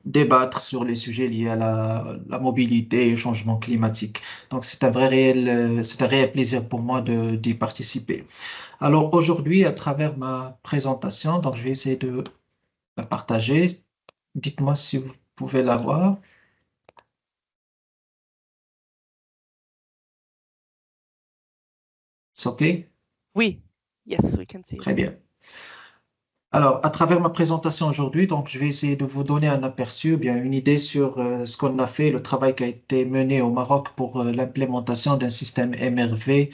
débattre sur les sujets liés à la mobilité et au changement climatique. Donc c'est un réel plaisir pour moi d'y participer. Alors aujourd'hui, à travers ma présentation, donc je vais essayer de la partager. Dites-moi si vous pouvez la voir. C'est OK? Oui. Yes, we can see it. Très bien. Alors, à travers ma présentation aujourd'hui, donc je vais essayer de vous donner un aperçu, bien une idée sur ce qu'on a fait, le travail qui a été mené au Maroc pour l'implémentation d'un système MRV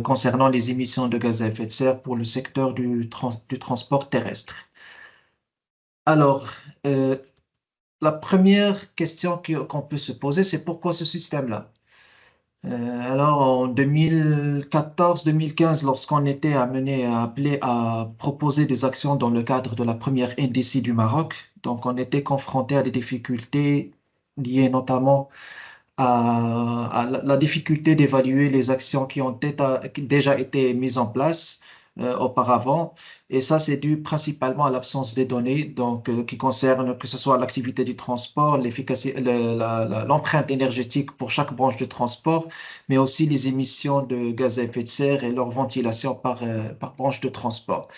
concernant les émissions de gaz à effet de serre pour le secteur du transport terrestre. Alors, la première question qu'on peut se poser, c'est pourquoi ce système-là? Alors, en 2014-2015, lorsqu'on était appelé à proposer des actions dans le cadre de la première NDC du Maroc, donc on était confronté à des difficultés liées notamment à la difficulté d'évaluer les actions qui ont déjà été mises en place auparavant. Et ça, c'est dû principalement à l'absence des données, donc qui concernent que ce soit l'activité du transport, l'empreinte énergétique pour chaque branche de transport, mais aussi les émissions de gaz à effet de serre et leur ventilation par branche de transport.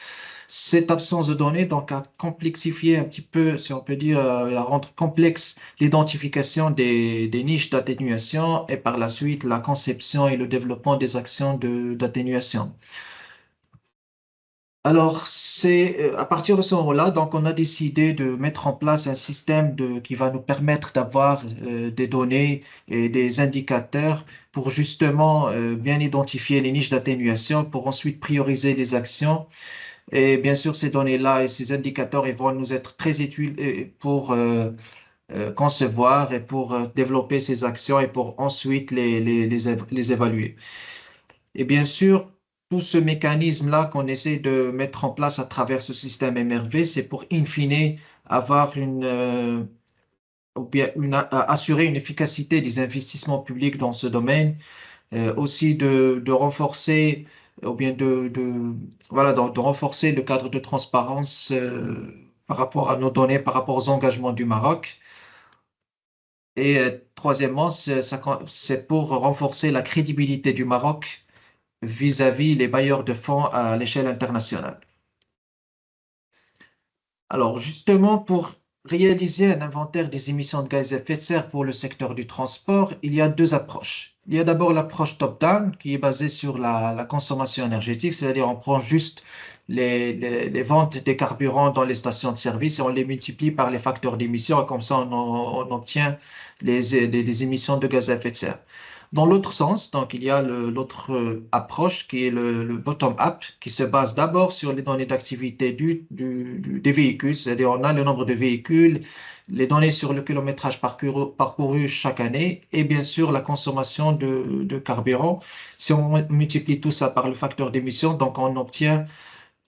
Cette absence de données donc a complexifié un petit peu, si on peut dire, à rendre complexe l'identification des niches d'atténuation et par la suite la conception et le développement des actions d'atténuation. Alors, c'est à partir de ce moment-là, donc on a décidé de mettre en place un système qui va nous permettre d'avoir des données et des indicateurs pour justement bien identifier les niches d'atténuation, pour ensuite prioriser les actions. Et bien sûr, ces données-là et ces indicateurs, ils vont nous être très utiles pour concevoir et pour développer ces actions et pour ensuite les évaluer. Et bien sûr, tout ce mécanisme-là qu'on essaie de mettre en place à travers ce système MRV, c'est pour, in fine, avoir assurer une efficacité des investissements publics dans ce domaine, aussi de renforcer ou bien de renforcer le cadre de transparence par rapport à nos données, par rapport aux engagements du Maroc. Et troisièmement, c'est pour renforcer la crédibilité du Maroc vis-à-vis les bailleurs de fonds à l'échelle internationale. Alors, justement, pour réaliser un inventaire des émissions de gaz à effet de serre pour le secteur du transport, il y a deux approches. Il y a d'abord l'approche top-down qui est basée sur la consommation énergétique, c'est-à-dire on prend juste les ventes des carburants dans les stations de service et on les multiplie par les facteurs d'émission et comme ça on obtient les émissions de gaz à effet de serre. Dans l'autre sens, donc il y a l'autre approche qui est le bottom-up, qui se base d'abord sur les données d'activité des véhicules, c'est-à-dire on a le nombre de véhicules, les données sur le kilométrage parcouru chaque année et bien sûr la consommation de carburant. Si on multiplie tout ça par le facteur d'émission, donc on obtient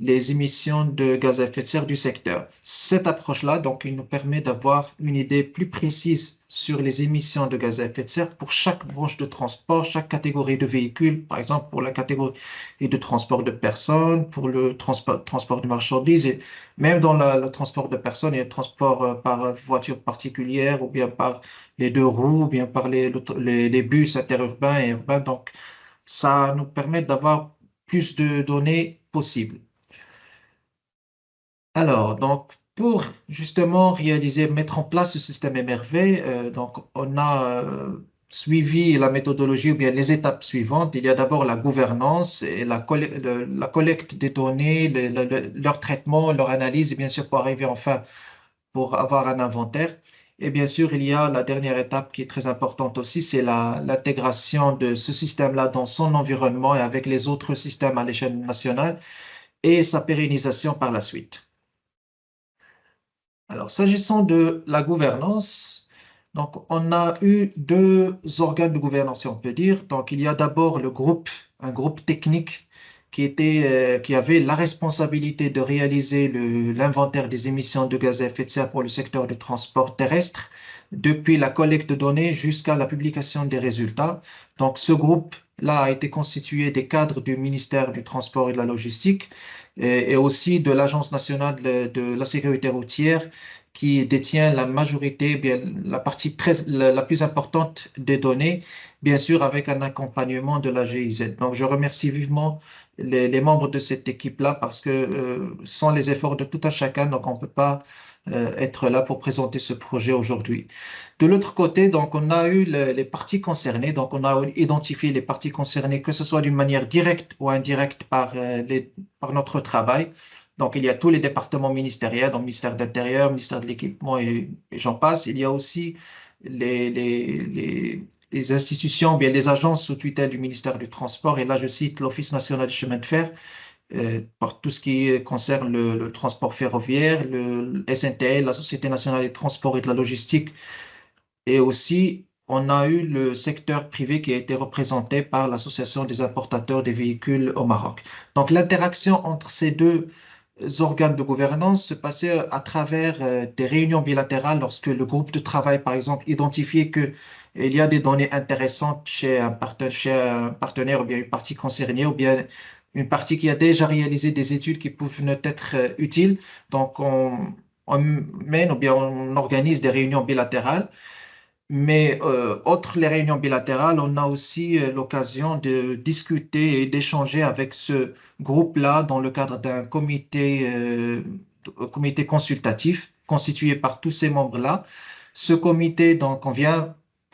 les émissions de gaz à effet de serre du secteur. Cette approche-là, donc, il nous permet d'avoir une idée plus précise sur les émissions de gaz à effet de serre pour chaque branche de transport, chaque catégorie de véhicules, par exemple pour la catégorie de transport de personnes, pour le transport de marchandises, et même dans le transport de personnes et le transport par voiture particulière, ou bien par les deux roues, ou bien par les bus interurbains et urbains. Donc, ça nous permet d'avoir plus de données possibles. Alors, donc, pour justement mettre en place ce système MRV, donc, on a suivi la méthodologie ou bien les étapes suivantes. Il y a d'abord la gouvernance et la collecte des données, leur traitement, leur analyse, et bien sûr, pour arriver enfin pour avoir un inventaire. Et bien sûr, il y a la dernière étape qui est très importante aussi, c'est l'intégration de ce système-là dans son environnement et avec les autres systèmes à l'échelle nationale et sa pérennisation par la suite. Alors, s'agissant de la gouvernance, donc on a eu deux organes de gouvernance, si on peut dire. Donc, il y a d'abord un groupe technique qui avait la responsabilité de réaliser l'inventaire des émissions de gaz à effet de serre pour le secteur du transport terrestre, depuis la collecte de données jusqu'à la publication des résultats. Donc, ce groupe-là a été constitué des cadres du ministère du Transport et de la Logistique et aussi de l'Agence nationale de la sécurité routière qui détient la majorité, bien la partie la plus importante des données, bien sûr avec un accompagnement de la GIZ. Donc, je remercie vivement les membres de cette équipe-là parce que sans les efforts de tout un chacun, donc on ne peut pas être là pour présenter ce projet aujourd'hui. De l'autre côté, donc, on a eu les parties concernées, donc on a identifié les parties concernées, que ce soit d'une manière directe ou indirecte par notre travail. Donc, il y a tous les départements ministériels, donc ministère de l'Intérieur, ministère de l'Équipement et j'en passe. Il y a aussi les institutions, bien les agences sous tutelle du ministère du Transport. Et là, je cite l'Office national des chemins de fer, pour tout ce qui concerne le transport ferroviaire, le SNTL, la Société nationale des transports et de la logistique. Et aussi, on a eu le secteur privé qui a été représenté par l'Association des importateurs des véhicules au Maroc. Donc, l'interaction entre ces deux organes de gouvernance se passait à travers des réunions bilatérales lorsque le groupe de travail, par exemple, identifiait qu'il y a des données intéressantes chez un partenaire ou bien une partie concernée ou bien une partie qui a déjà réalisé des études qui peuvent nous être utiles. Donc, on mène ou bien on organise des réunions bilatérales. Mais outre les réunions bilatérales, on a aussi l'occasion de discuter et d'échanger avec ce groupe-là dans le cadre d'un comité consultatif constitué par tous ces membres-là. Ce comité, donc,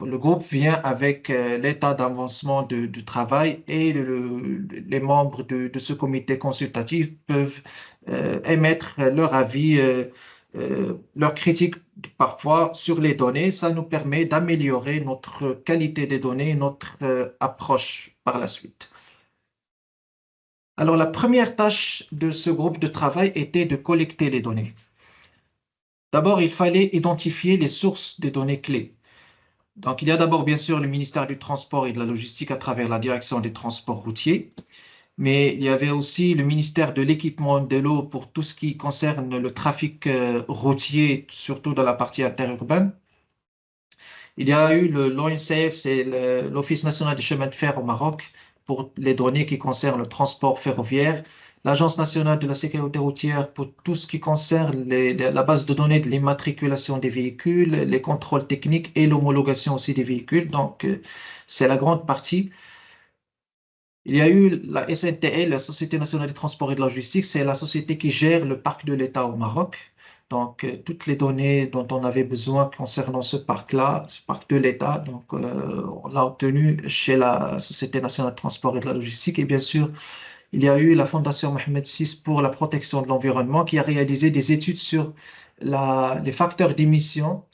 le groupe vient avec l'état d'avancement du travail et les membres de ce comité consultatif peuvent émettre leur avis, leur critique parfois sur les données. Ça nous permet d'améliorer notre qualité des données et notre approche par la suite. Alors, la première tâche de ce groupe de travail était de collecter les données. D'abord, il fallait identifier les sources des données clés. Donc, il y a d'abord, bien sûr, le ministère du Transport et de la Logistique à travers la direction des transports routiers, mais il y avait aussi le ministère de l'Équipement de l'eau pour tout ce qui concerne le trafic routier, surtout dans la partie interurbaine. Il y a eu l'ONCF, c'est l'Office national des chemins de fer au Maroc, pour les données qui concernent le transport ferroviaire, l'Agence nationale de la sécurité routière pour tout ce qui concerne la base de données de l'immatriculation des véhicules, les contrôles techniques et l'homologation aussi des véhicules. Donc, c'est la grande partie. Il y a eu la SNTL, la Société nationale des transports et de la logistique, c'est la société qui gère le parc de l'État au Maroc. Donc, toutes les données dont on avait besoin concernant ce parc-là, ce parc de l'État, donc on l'a obtenu chez la Société nationale de transport et de la logistique. Et bien sûr, il y a eu la Fondation Mohamed VI pour la protection de l'environnement qui a réalisé des études sur les facteurs d'émission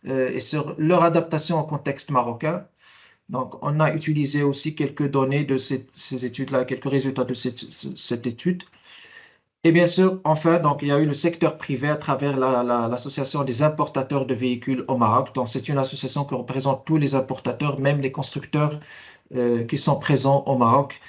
et sur leur adaptation au contexte marocain. Donc, on a utilisé aussi quelques données de ces études-là, quelques résultats de cette étude. Et bien sûr, enfin, donc, il y a eu le secteur privé à travers l'association des importateurs de véhicules au Maroc. Donc, c'est une association qui représente tous les importateurs, même les constructeurs qui sont présents au Maroc.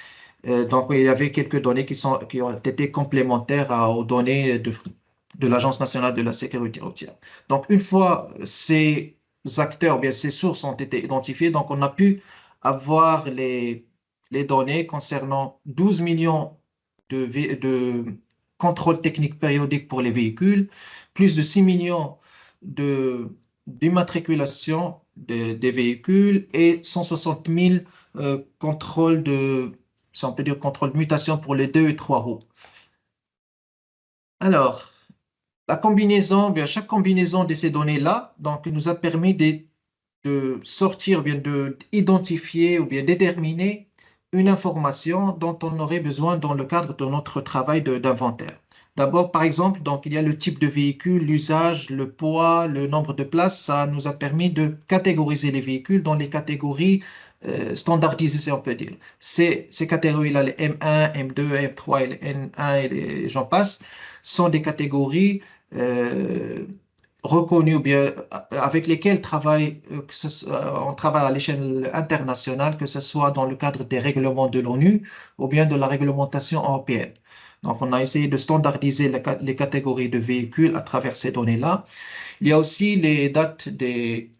Donc, il y avait quelques données qui ont été complémentaires aux données de l'Agence nationale de la sécurité routière. Donc, une fois ces acteurs, bien ces sources ont été identifiées, donc on a pu avoir les données concernant 12 millions de contrôles techniques périodiques pour les véhicules, plus de 6 millions d'immatriculations des véhicules et 160 000 contrôles si on peut dire contrôle de mutation pour les 2 et 3 roues. Alors, la combinaison, bien, chaque combinaison de ces données-là, donc, nous a permis de sortir, bien, d'identifier ou bien déterminer une information dont on aurait besoin dans le cadre de notre travail d'inventaire. D'abord, par exemple, donc, il y a le type de véhicule, l'usage, le poids, le nombre de places. Ça nous a permis de catégoriser les véhicules dans les catégories standardisées, si on peut dire. Ces catégories-là, les M1, M2, M3 et les N1 et j'en passe, sont des catégories reconnues ou bien avec lesquelles on travaille à l'échelle internationale, que ce soit dans le cadre des règlements de l'ONU ou bien de la réglementation européenne. Donc, on a essayé de standardiser les catégories de véhicules à travers ces données-là. Il y a aussi les dates des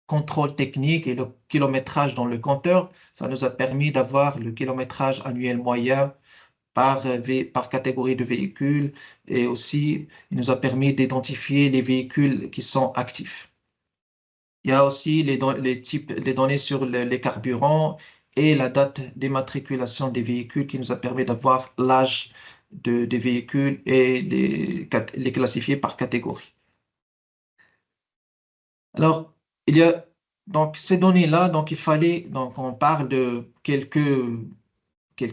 contrôles techniques et le kilométrage dans le compteur. Ça nous a permis d'avoir le kilométrage annuel moyen par catégorie de véhicules et aussi, il nous a permis d'identifier les véhicules qui sont actifs. Il y a aussi les données sur les carburants et la date d'immatriculation des véhicules qui nous a permis d'avoir l'âge des véhicules et les classifier par catégorie. Alors, il y a donc ces données-là, donc il fallait, donc on parle de quelques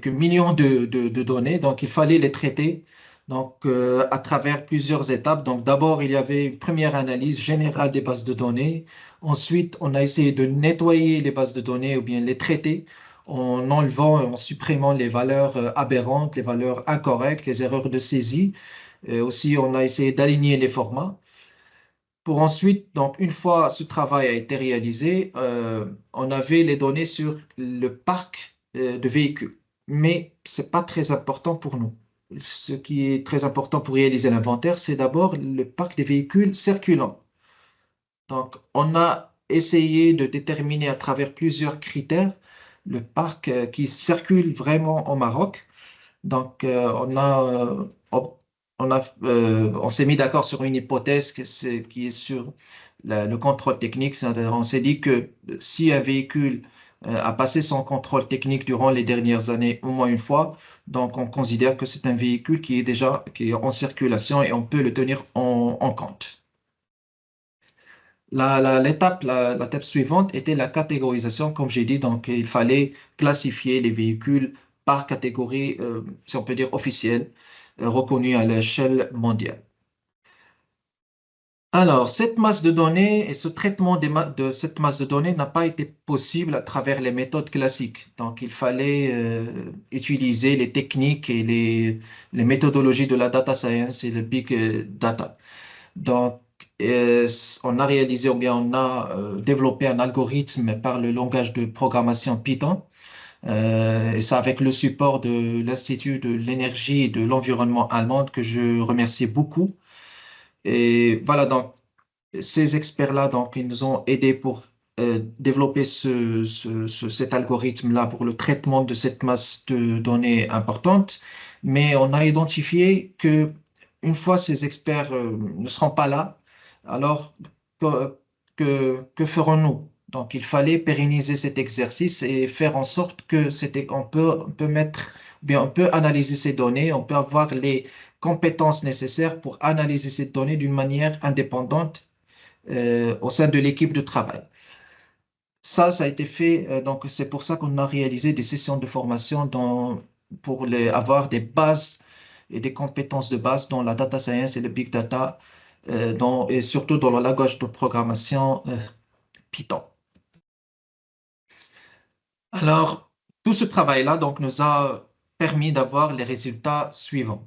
millions de données, donc il fallait les traiter donc, à travers plusieurs étapes. Donc d'abord, il y avait une première analyse générale des bases de données. Ensuite, on a essayé de nettoyer les bases de données ou bien les traiter en enlevant et en supprimant les valeurs aberrantes, les valeurs incorrectes, les erreurs de saisie. Et aussi, on a essayé d'aligner les formats. Pour ensuite, donc une fois ce travail a été réalisé, on avait les données sur le parc de véhicules. Mais ce n'est pas très important pour nous. Ce qui est très important pour réaliser l'inventaire, c'est d'abord le parc des véhicules circulants. Donc, on a essayé de déterminer à travers plusieurs critères le parc qui circule vraiment au Maroc. Donc, on s'est mis d'accord sur une hypothèse qui est sur le contrôle technique. On s'est dit que si un véhicule a passé son contrôle technique durant les dernières années au moins une fois, donc on considère que c'est un véhicule qui est en circulation et on peut le tenir en compte. L'étape suivante était la catégorisation, comme j'ai dit, donc il fallait classifier les véhicules par catégorie, si on peut dire officielle, reconnue à l'échelle mondiale. Alors, cette masse de données et ce traitement de cette masse de données n'a pas été possible à travers les méthodes classiques. Donc, il fallait utiliser les techniques et les méthodologies de la data science et le big data. Donc, on a réalisé ou bien on a développé un algorithme par le langage de programmation Python. Et ça avec le support de l'Institut de l'énergie et de l'environnement allemande que je remercie beaucoup. Et voilà, donc ces experts-là, donc ils nous ont aidés pour développer cet algorithme-là pour le traitement de cette masse de données importante. Mais on a identifié que une fois ces experts ne seront pas là, alors que ferons-nous? Donc, il fallait pérenniser cet exercice et faire en sorte que on peut analyser ces données, on peut avoir les compétences nécessaires pour analyser ces données d'une manière indépendante au sein de l'équipe de travail. Ça a été fait, donc c'est pour ça qu'on a réalisé des sessions de formation pour avoir des bases et des compétences de base dans la data science et le big data, et surtout dans le langage de programmation Python. Alors, tout ce travail-là donc, nous a permis d'avoir les résultats suivants.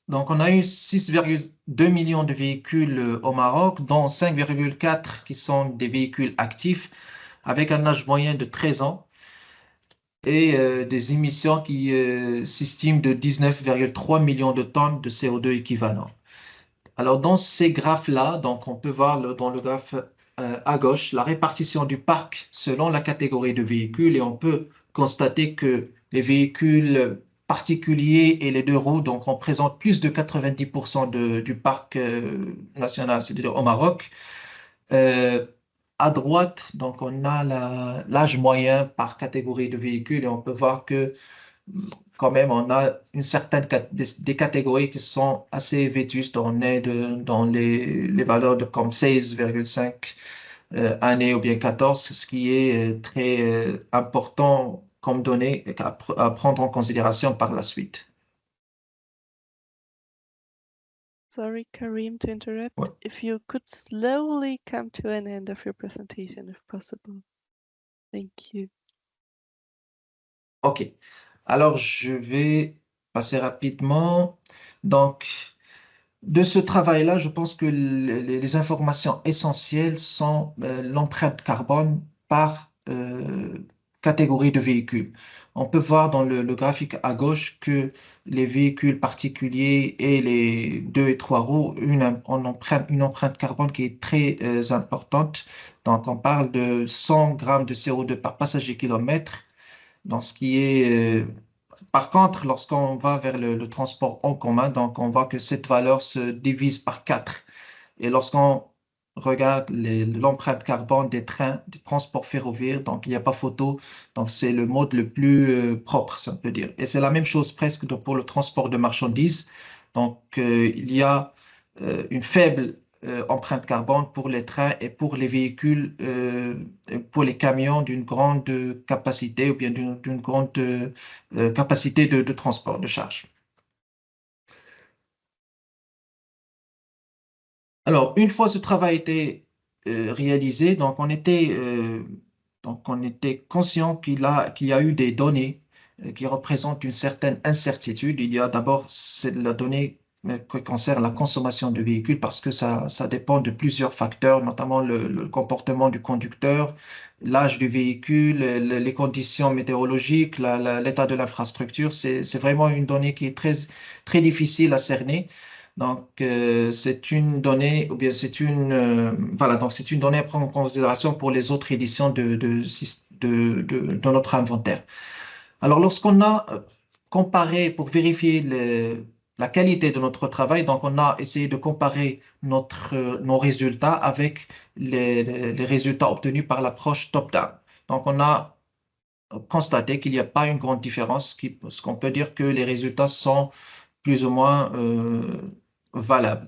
Donc, on a eu 6,2 millions de véhicules au Maroc, dont 5,4 qui sont des véhicules actifs, avec un âge moyen de 13 ans. et des émissions qui s'estiment de 19,3 millions de tonnes de CO2 équivalent. Alors, dans ces graphes-là, donc on peut voir dans le graphe à gauche la répartition du parc selon la catégorie de véhicules et on peut constater que les véhicules particuliers et les deux roues donc représentent plus de 90% du parc national, c'est-à-dire au Maroc. À droite, donc on a l'âge moyen par catégorie de véhicules et on peut voir que quand même, on a une certaine des catégories qui sont assez vétustes. On est dans les valeurs de comme 16,5 années ou bien 14, ce qui est très important comme donnée à prendre en considération par la suite. Sorry, Karim, to interrupt. Ouais. If you could slowly come to an end of your presentation, if possible. Thank you. OK. Alors, je vais passer rapidement. Donc, de ce travail-là, je pense que les informations essentielles sont l'empreinte carbone par catégorie de véhicules. On peut voir dans le graphique à gauche que les véhicules particuliers et les 2 et 3 roues ont une empreinte carbone qui est très importante. Donc, on parle de 100 grammes de CO2 par passager kilomètre. Dans ce qui est par contre, lorsqu'on va vers le transport en commun, donc on voit que cette valeur se divise par 4. Et lorsqu'on regarde l'empreinte carbone des trains, des transports ferroviaires, donc il n'y a pas photo, donc c'est le mode le plus propre, ça peut dire. Et c'est la même chose presque pour le transport de marchandises. Donc il y a une faible empreinte carbone pour les trains et pour les véhicules, pour les camions d'une grande capacité ou bien d'une grande capacité de transport, de charge. Alors, une fois ce travail était réalisé, donc on était conscient qu'il y a eu des données qui représentent une certaine incertitude. Il y a d'abord la donnée qui concerne la consommation de véhicules parce que ça dépend de plusieurs facteurs, notamment le comportement du conducteur, l'âge du véhicule, les conditions météorologiques, l'état de l'infrastructure. C'est vraiment une donnée qui est très, très difficile à cerner. Donc, c'est une donnée, ou bien c'est voilà, donc c'est une donnée à prendre en considération pour les autres éditions de notre inventaire. Alors, lorsqu'on a comparé pour vérifier la qualité de notre travail, donc on a essayé de comparer nos résultats avec les résultats obtenus par l'approche top-down. Donc, on a constaté qu'il n'y a pas une grande différence, ce qu'on peut dire que les résultats sont plus ou moins valables.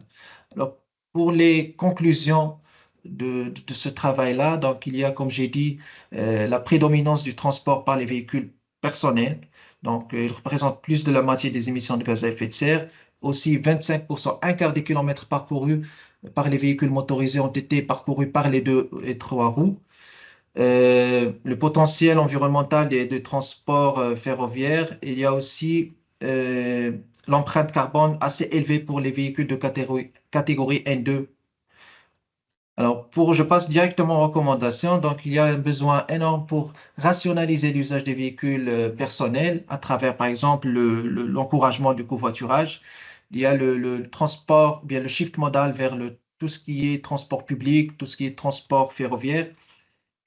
Alors, pour les conclusions de ce travail-là, donc il y a, comme j'ai dit, la prédominance du transport par les véhicules personnels. Donc, ils représentent plus de la moitié des émissions de gaz à effet de serre. Aussi, 25%, un quart des kilomètres parcourus par les véhicules motorisés ont été parcourus par les 2 et 3 roues. Le potentiel environnemental des transports ferroviaires. Il y a aussi l'empreinte carbone assez élevée pour les véhicules de catégorie N2. Alors, je passe directement aux recommandations. Donc, il y a un besoin énorme pour rationaliser l'usage des véhicules personnels à travers, par exemple, l'encouragement du covoiturage. Il y a le transport, bien le shift modal vers tout ce qui est transport public, tout ce qui est transport ferroviaire.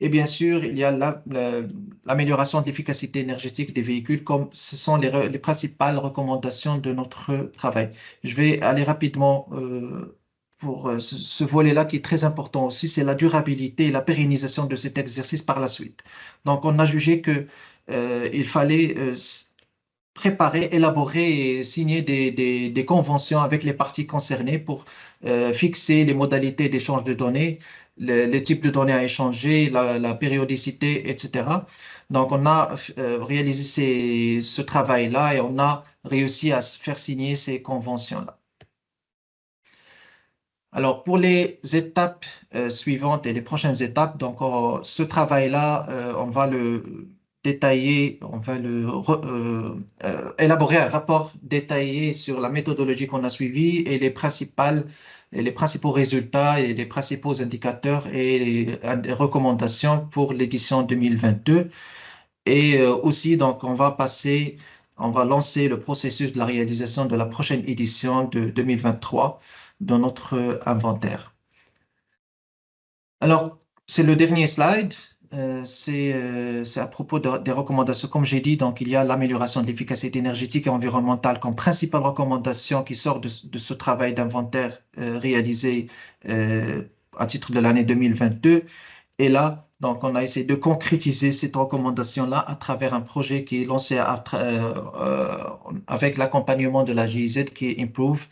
Et bien sûr, il y a l'amélioration de l'efficacité énergétique des véhicules, comme ce sont les principales recommandations de notre travail. Je vais aller rapidement pour ce volet-là qui est très important aussi, c'est la durabilité et la pérennisation de cet exercice par la suite. Donc, on a jugé qu'il fallait préparer, élaborer et signer des conventions avec les parties concernées pour fixer les modalités d'échange de données, les types de données à échanger, la périodicité, etc. Donc, on a réalisé ce travail-là et on a réussi à faire signer ces conventions-là. Alors, pour les étapes suivantes et les prochaines étapes, donc ce travail-là, on va le détailler, on va élaborer un rapport détaillé sur la méthodologie qu'on a suivie et les principaux résultats et les principaux indicateurs et les recommandations pour l'édition 2022. Et aussi, donc, on va lancer le processus de la réalisation de la prochaine édition de 2023 dans notre inventaire. Alors, c'est le dernier slide. C'est à propos des recommandations. Comme j'ai dit, donc, il y a l'amélioration de l'efficacité énergétique et environnementale comme principale recommandation qui sort de ce travail d'inventaire réalisé à titre de l'année 2022. Et là, donc, on a essayé de concrétiser cette recommandation-là à travers un projet qui est lancé avec l'accompagnement de la GIZ qui est Improve,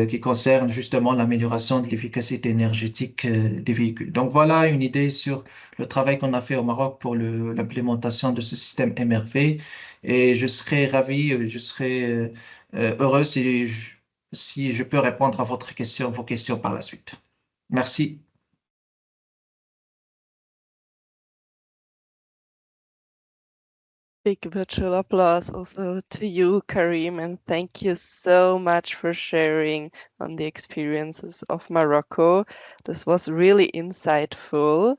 qui concerne justement l'amélioration de l'efficacité énergétique des véhicules. Donc, voilà une idée sur le travail qu'on a fait au Maroc pour l'implémentation de ce système MRV. Et je serais ravi, je serais heureux si je peux répondre à vos questions par la suite. Merci. Big virtual applause also to you, Karim, and thank you so much for sharing on the experiences of Morocco. This was really insightful.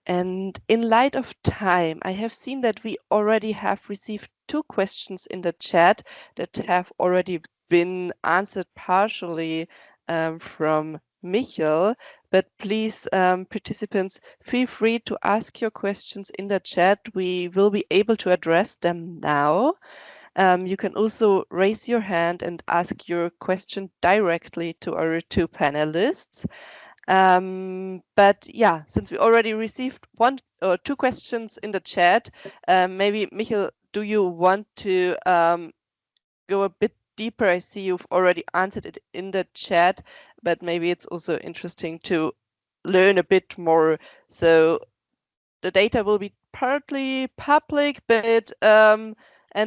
And in light of time, I have seen that we already have received 2 questions in the chat that have already been answered partially from Michael, but please, participants, feel free to ask your questions in the chat. We will be able to address them now. You can also raise your hand and ask your question directly to our 2 panelists. But yeah, since we already received 1 or 2 questions in the chat, maybe Michael, do you want to go a bit deeper? I see you've already answered it in the chat, but maybe it's also interesting to learn a bit more. So the data will be partly public, but and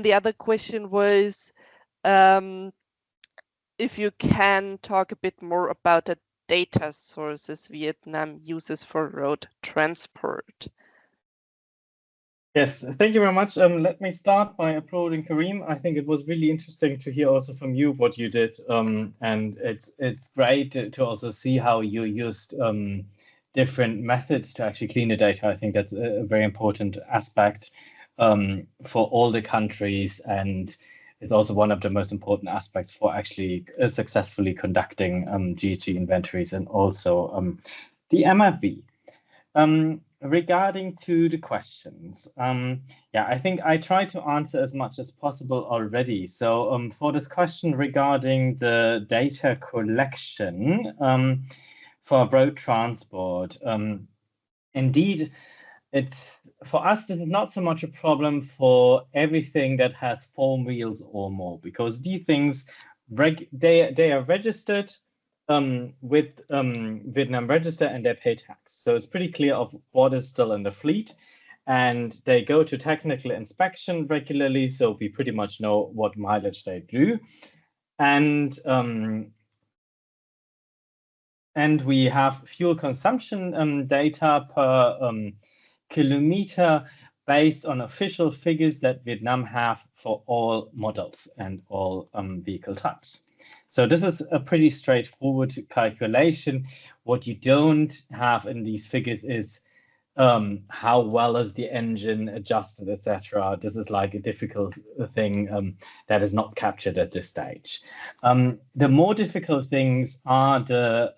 the other question was if you can talk a bit more about the data sources Vietnam uses for road transport. Yes, thank you very much. Let me start by applauding Karim. I think it was really interesting to hear also from you what you did, and it's great to also see how you used different methods to actually clean the data. I think that's a very important aspect for all the countries, and it's also one of the most important aspects for actually successfully conducting GHG inventories and also the MRV. Regarding to the questions, yeah, I think I tried to answer as much as possible already. So for this question regarding the data collection for road transport, indeed, it's for us, this is not so much a problem for everything that has 4 wheels or more, because these things, they are registered with Vietnam Register and they pay tax. So it's pretty clear of what is still in the fleet, and they go to technical inspection regularly. So we pretty much know what mileage they do. And we have fuel consumption data per kilometer based on official figures that Vietnam have for all models and all vehicle types. So this is a pretty straightforward calculation. What you don't have in these figures is how well is the engine adjusted, etc. This is like a difficult thing that is not captured at this stage. The more difficult things are the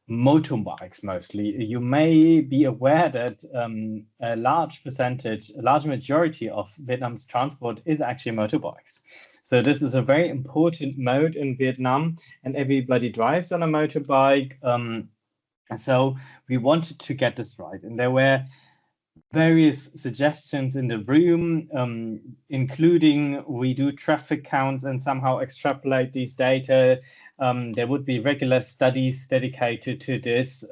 motorbikes mostly. You may be aware that a large majority of Vietnam's transport is actually motorbikes. So this is a very important mode in Vietnam, and everybody drives on a motorbike. So we wanted to get this right, and there were various suggestions in the room, including we do traffic counts and somehow extrapolate these data. There would be regular studies dedicated to this.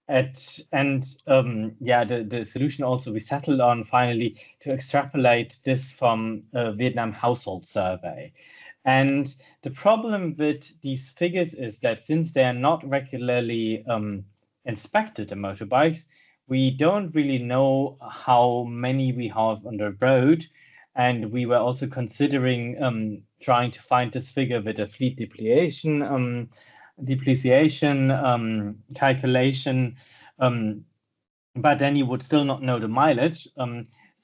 Yeah, the solution also we settled on finally to extrapolate this from a Vietnam household survey. And the problem with these figures is that since they are not regularly inspected, the motorbikes, we don't really know how many we have on the road. And we were also considering trying to find this figure with a fleet depreciation calculation, but then you would still not know the mileage.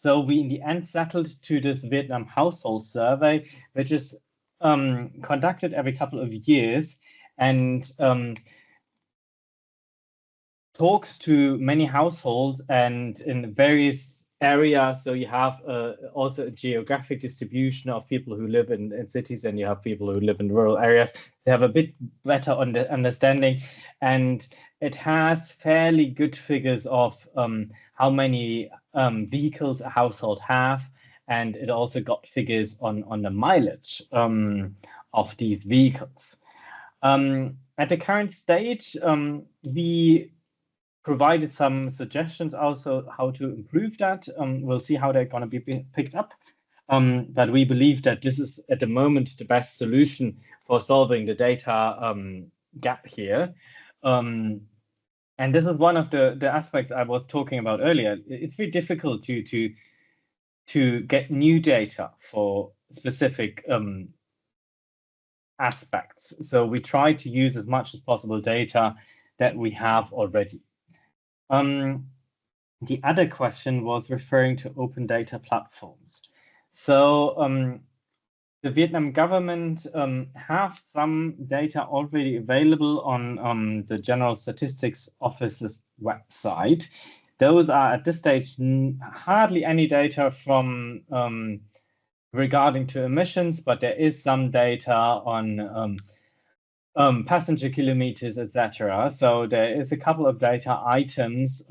So we in the end settled to this Vietnam household survey, which is conducted every couple of years and talks to many households and in various areas. So you have also a geographic distribution of people who live in cities, and you have people who live in rural areas. They have a bit better understanding, and it has fairly good figures of how many vehicles a household have, and it also got figures on the mileage of these vehicles. At the current stage, we provided some suggestions also how to improve that. We'll see how they're going to be picked up. But we believe that this is at the moment the best solution for solving the data gap here. And this is one of the aspects I was talking about earlier. It's very difficult to get new data for specific aspects. So we try to use as much as possible data that we have already. The other question was referring to open data platforms. So the Vietnam government have some data already available on the General Statistics Office's website. Those are at this stage hardly any data from regarding to emissions, but there is some data on passenger kilometers, etc. So there is a couple of data items,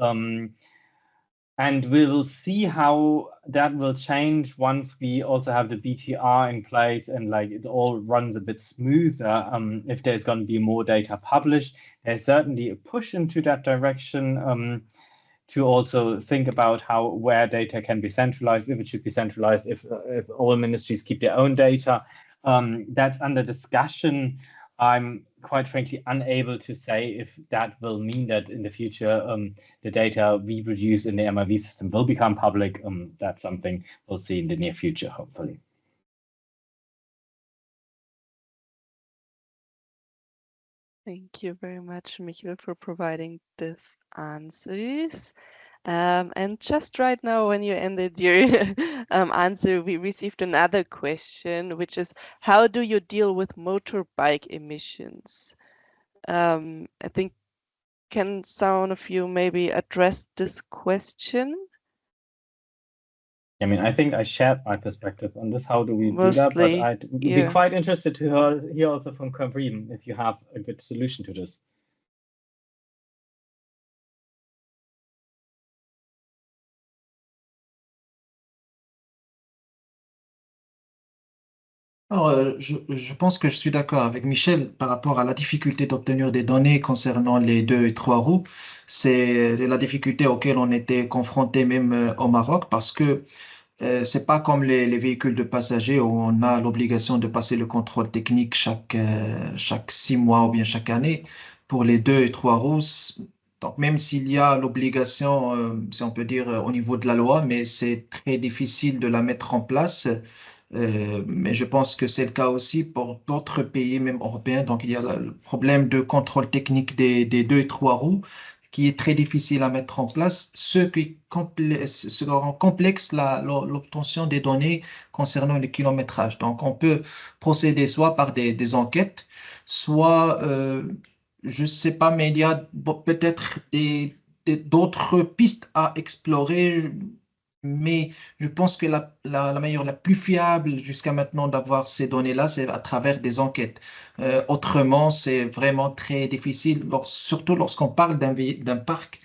and we will see how that will change once we also have the BTR in place and like it all runs a bit smoother. If there's going to be more data published, there's certainly a push into that direction to also think about where data can be centralized, if it should be centralized, if all ministries keep their own data. That's under discussion. I'm quite frankly unable to say if that will mean that in the future the data we produce in the MIV system will become public. That's something we'll see in the near future, hopefully. Thank you very much, Michael, for providing these answers. And just right now, when you ended your answer, we received another question, which is, how do you deal with motorbike emissions? I think, can some of you maybe address this question? I mean, I think I shared my perspective on this. How do we do that? But I'd be quite interested to hear also from Karim if you have a good solution to this. Alors, je pense que je suis d'accord avec Michel par rapport à la difficulté d'obtenir des données concernant les 2 et 3 roues. C'est la difficulté auquel on était confronté même au Maroc parce que c'est pas comme les véhicules de passagers où on a l'obligation de passer le contrôle technique chaque 6 mois ou bien chaque année. Pour les 2 et 3 roues, donc même s'il y a l'obligation, si on peut dire au niveau de la loi, mais c'est très difficile de la mettre en place. Mais je pense que c'est le cas aussi pour d'autres pays, même européens. Donc, il y a le problème de contrôle technique des 2 et 3 roues qui est très difficile à mettre en place, ce qui rend complexe l'obtention des données concernant le kilométrage. Donc, on peut procéder soit par des enquêtes, soit, je ne sais pas, mais il y a peut-être d'autres pistes à explorer. Mais je pense que la meilleure, la plus fiable jusqu'à maintenant d'avoir ces données-là, c'est à travers des enquêtes. Autrement, c'est vraiment très difficile, surtout lorsqu'on parle d'un parc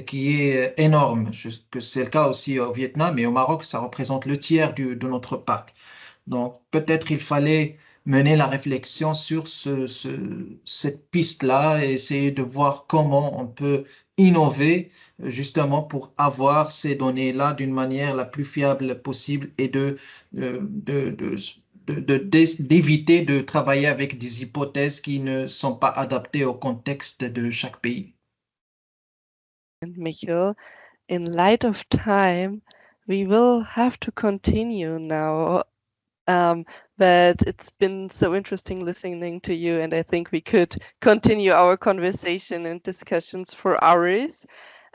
qui est énorme, que c'est le cas aussi au Vietnam, et au Maroc, ça représente le tiers de notre parc. Donc, peut-être il fallait mener la réflexion sur cette piste-là et essayer de voir comment on peut innover justement pour avoir ces données-là d'une manière la plus fiable possible et d'éviter de travailler avec des hypothèses qui ne sont pas adaptées au contexte de chaque pays. And Michael, in light of time, we will have to continue now. But it's been so interesting listening to you, and I think we could continue our conversation and discussions for hours.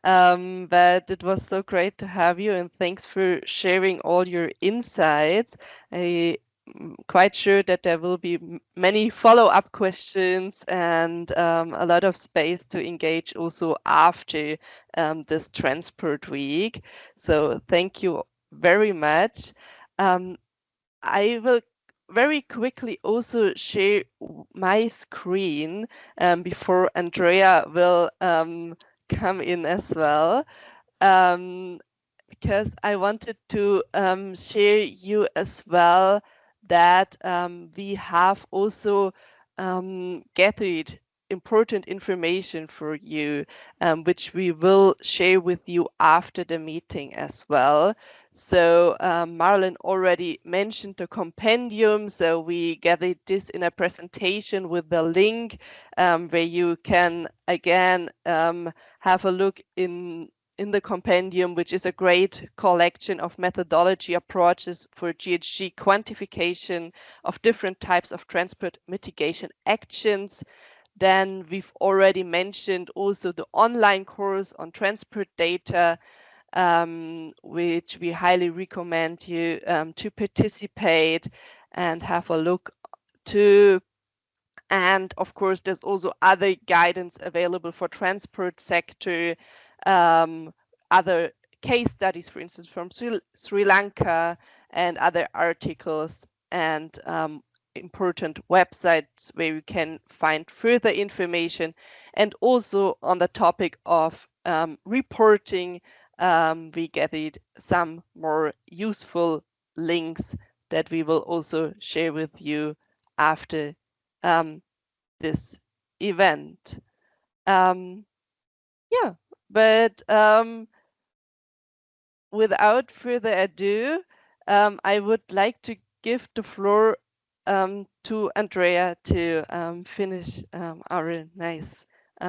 But it was so great to have you, and thanks for sharing all your insights. I'm quite sure that there will be many follow-up questions and a lot of space to engage also after this Transport Week. So thank you very much. I will very quickly also share my screen before Andrea will come in as well, because I wanted to share you as well that we have also gathered important information for you, which we will share with you after the meeting as well. So Marlan already mentioned the compendium, so we gathered this in a presentation with the link where you can again have a look in the compendium, which is a great collection of methodology approaches for GHG quantification of different types of transport mitigation actions. Then we've already mentioned also the online course on transport data, which we highly recommend you to participate and have a look to. And of course, there's also other guidance available for transport sector, other case studies, for instance, from Sri Lanka, and other articles and important websites where you can find further information. And also on the topic of reporting, we gathered some more useful links that we will also share with you after this event. Yeah, but without further ado, I would like to give the floor to Andrea to finish our nice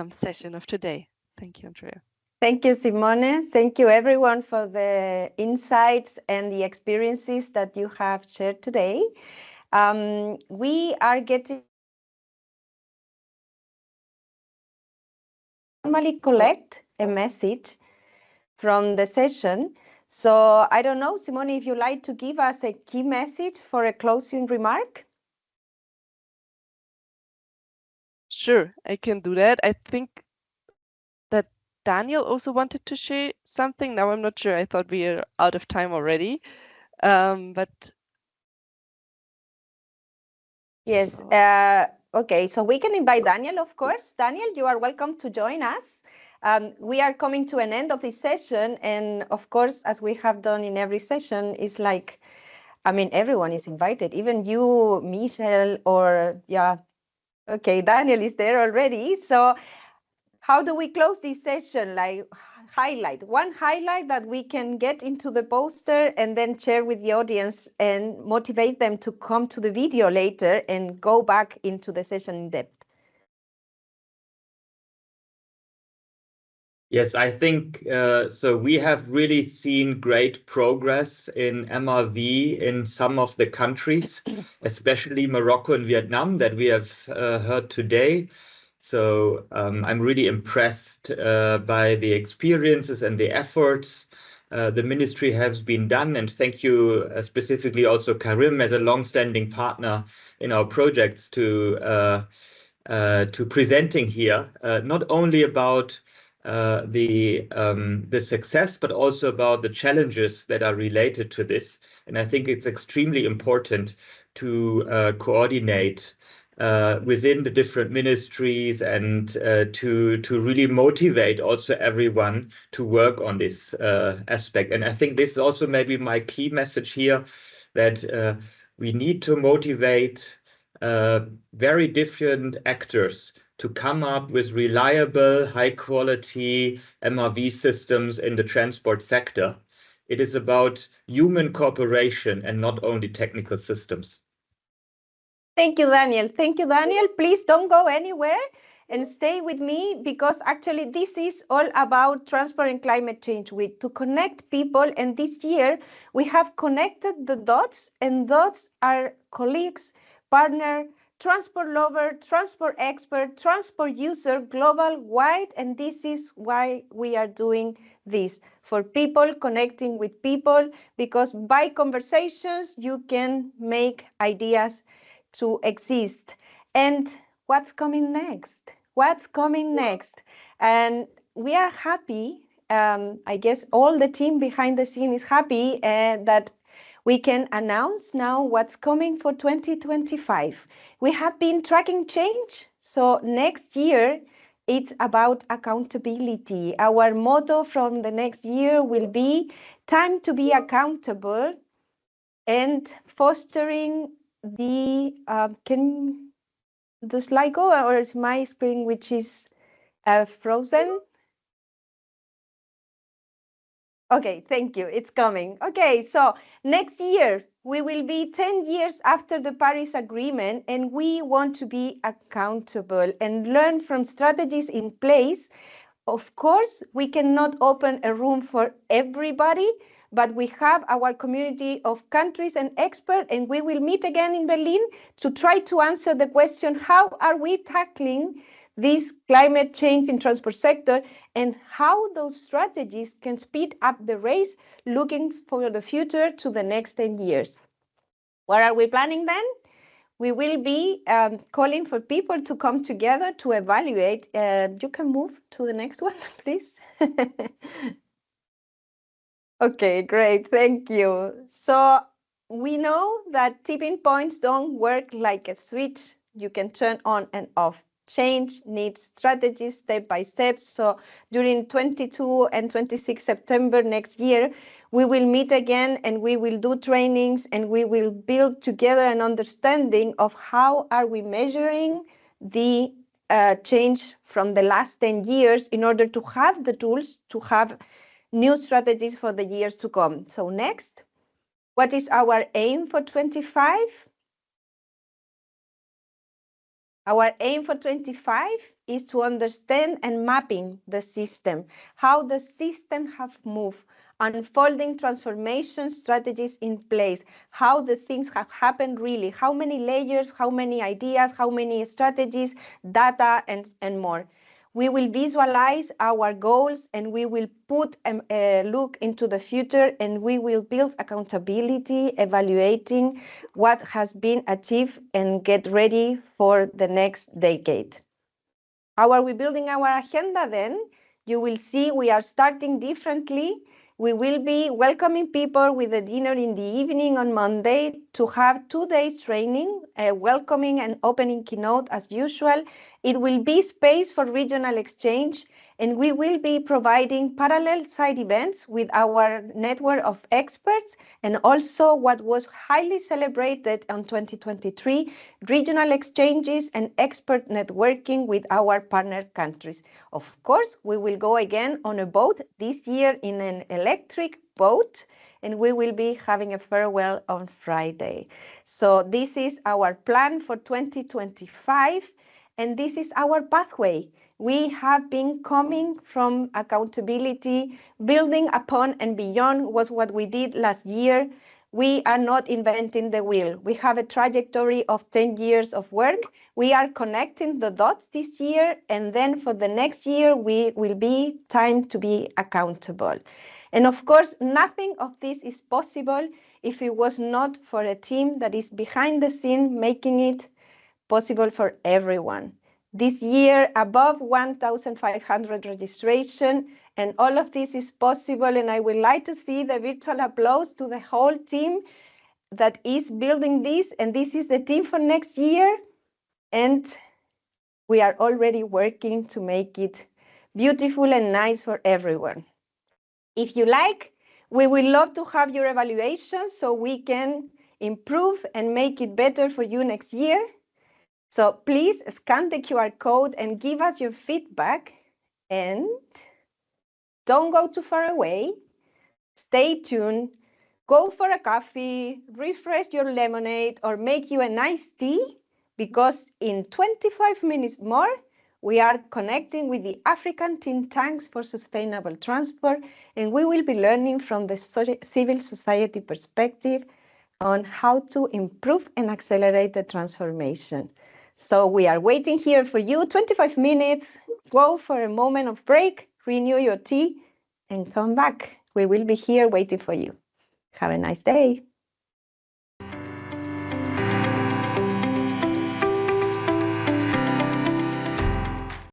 session of today. Thank you, Andrea. Thank you, Simone. Thank you, everyone, for the insights and the experiences that you have shared today. We are getting normally collect a message from the session. So I don't know, Simone, if you'd like to give us a key message for a closing remark. Sure, I can do that. I think that Daniel also wanted to share something. Now I'm not sure. I thought we are out of time already. But yes, okay, so we can invite Daniel, of course. Daniel, you are welcome to join us. We are coming to an end of this session, and of course, as we have done in every session, it's like, I mean, everyone is invited, even you, Michelle, or yeah, okay, Daniel is there already. So how do we close this session? Like one highlight that we can get into the poster and then share with the audience and motivate them to come to the video later and go back into the session in depth. Yes, I think so. We have really seen great progress in MRV in some of the countries, especially Morocco and Vietnam, that we have heard today. So I'm really impressed by the experiences and the efforts the ministry has been done. And thank you specifically also Karim as a long-standing partner in our projects to presenting here, not only about the success, but also about the challenges that are related to this. And I think it's extremely important to coordinate within the different ministries and to really motivate also everyone to work on this aspect. And I think this is also maybe my key message here, that we need to motivate very different actors to come up with reliable, high-quality MRV systems in the transport sector. It is about human cooperation and not only technical systems. Thank you, Daniel. Thank you, Daniel. Please don't go anywhere and stay with me, because actually this is all about transport and climate change week, to connect people. And this year we have connected the dots, and dots are colleagues, partners, transport lover, transport expert, transport user, global wide, and this is why we are doing this, for people connecting with people, because by conversations you can make ideas to exist. And what's coming next? What's coming next? And we are happy, I guess all the team behind the scene is happy that we can announce now what's coming for 2025. We have been tracking change, so next year it's about accountability. Our motto from the next year will be time to be accountable and fostering the, can the slide go, or is my screen which is frozen? Okay, thank you, it's coming. Okay, so next year we will be 10 years after the Paris Agreement, and we want to be accountable and learn from strategies in place. Of course, we cannot open a room for everybody, but we have our community of countries and experts, and we will meet again in Berlin to try to answer the question, how are we tackling this climate change in transport sector, and how those strategies can speed up the race looking for the future to the next 10 years. What are we planning then? We will be calling for people to come together to evaluate. You can move to the next one, please. Okay, great, thank you. So we know that tipping points don't work like a switch you can turn on and off. Change needs strategies step by step. So during 22 and 26 September next year, we will meet again and we will do trainings and we will build together an understanding of how are we measuring the change from the last 10 years in order to have the tools to have new strategies for the years to come. So next, what is our aim for 25? Our aim for 25 is to understand and mapping the system, how the system have moved, unfolding transformation strategies in place, how the things have happened really, how many layers, how many ideas, how many strategies, data, and more. We will visualize our goals and we will put a look into the future, and we will build accountability, evaluating what has been achieved and get ready for the next decade. How are we building our agenda then? You will see we are starting differently. We will be welcoming people with a dinner in the evening on Monday to have 2 days training, a welcoming and opening keynote as usual. It will be space for regional exchange, and we will be providing parallel side events with our network of experts, and also what was highly celebrated in 2023, regional exchanges and expert networking with our partner countries. Of course, we will go again on a boat, this year in an electric boat, and we will be having a farewell on Friday. So this is our plan for 2025. And this is our pathway. We have been coming from accountability, building upon and beyond was what we did last year. We are not inventing the wheel. We have a trajectory of 10 years of work. We are connecting the dots this year, and then for the next year, we will be time to be accountable. And of course, nothing of this is possible if it was not for a team that is behind the scene making it possible for everyone. This year, above 1,500 registration, and all of this is possible, and I would like to see the virtual applause to the whole team that is building this, and this is the team for next year, and we are already working to make it beautiful and nice for everyone. If you like, we would love to have your evaluation so we can improve and make it better for you next year. So please scan the QR code and give us your feedback, and don't go too far away. Stay tuned, go for a coffee, refresh your lemonade or make you a nice tea, because in 25 minutes more, we are connecting with the African think tanks for sustainable transport, and we will be learning from the civil society perspective on how to improve and accelerate the transformation. So we are waiting here for you, 25 minutes, go for a moment of break, renew your tea, and come back. We will be here waiting for you. Have a nice day.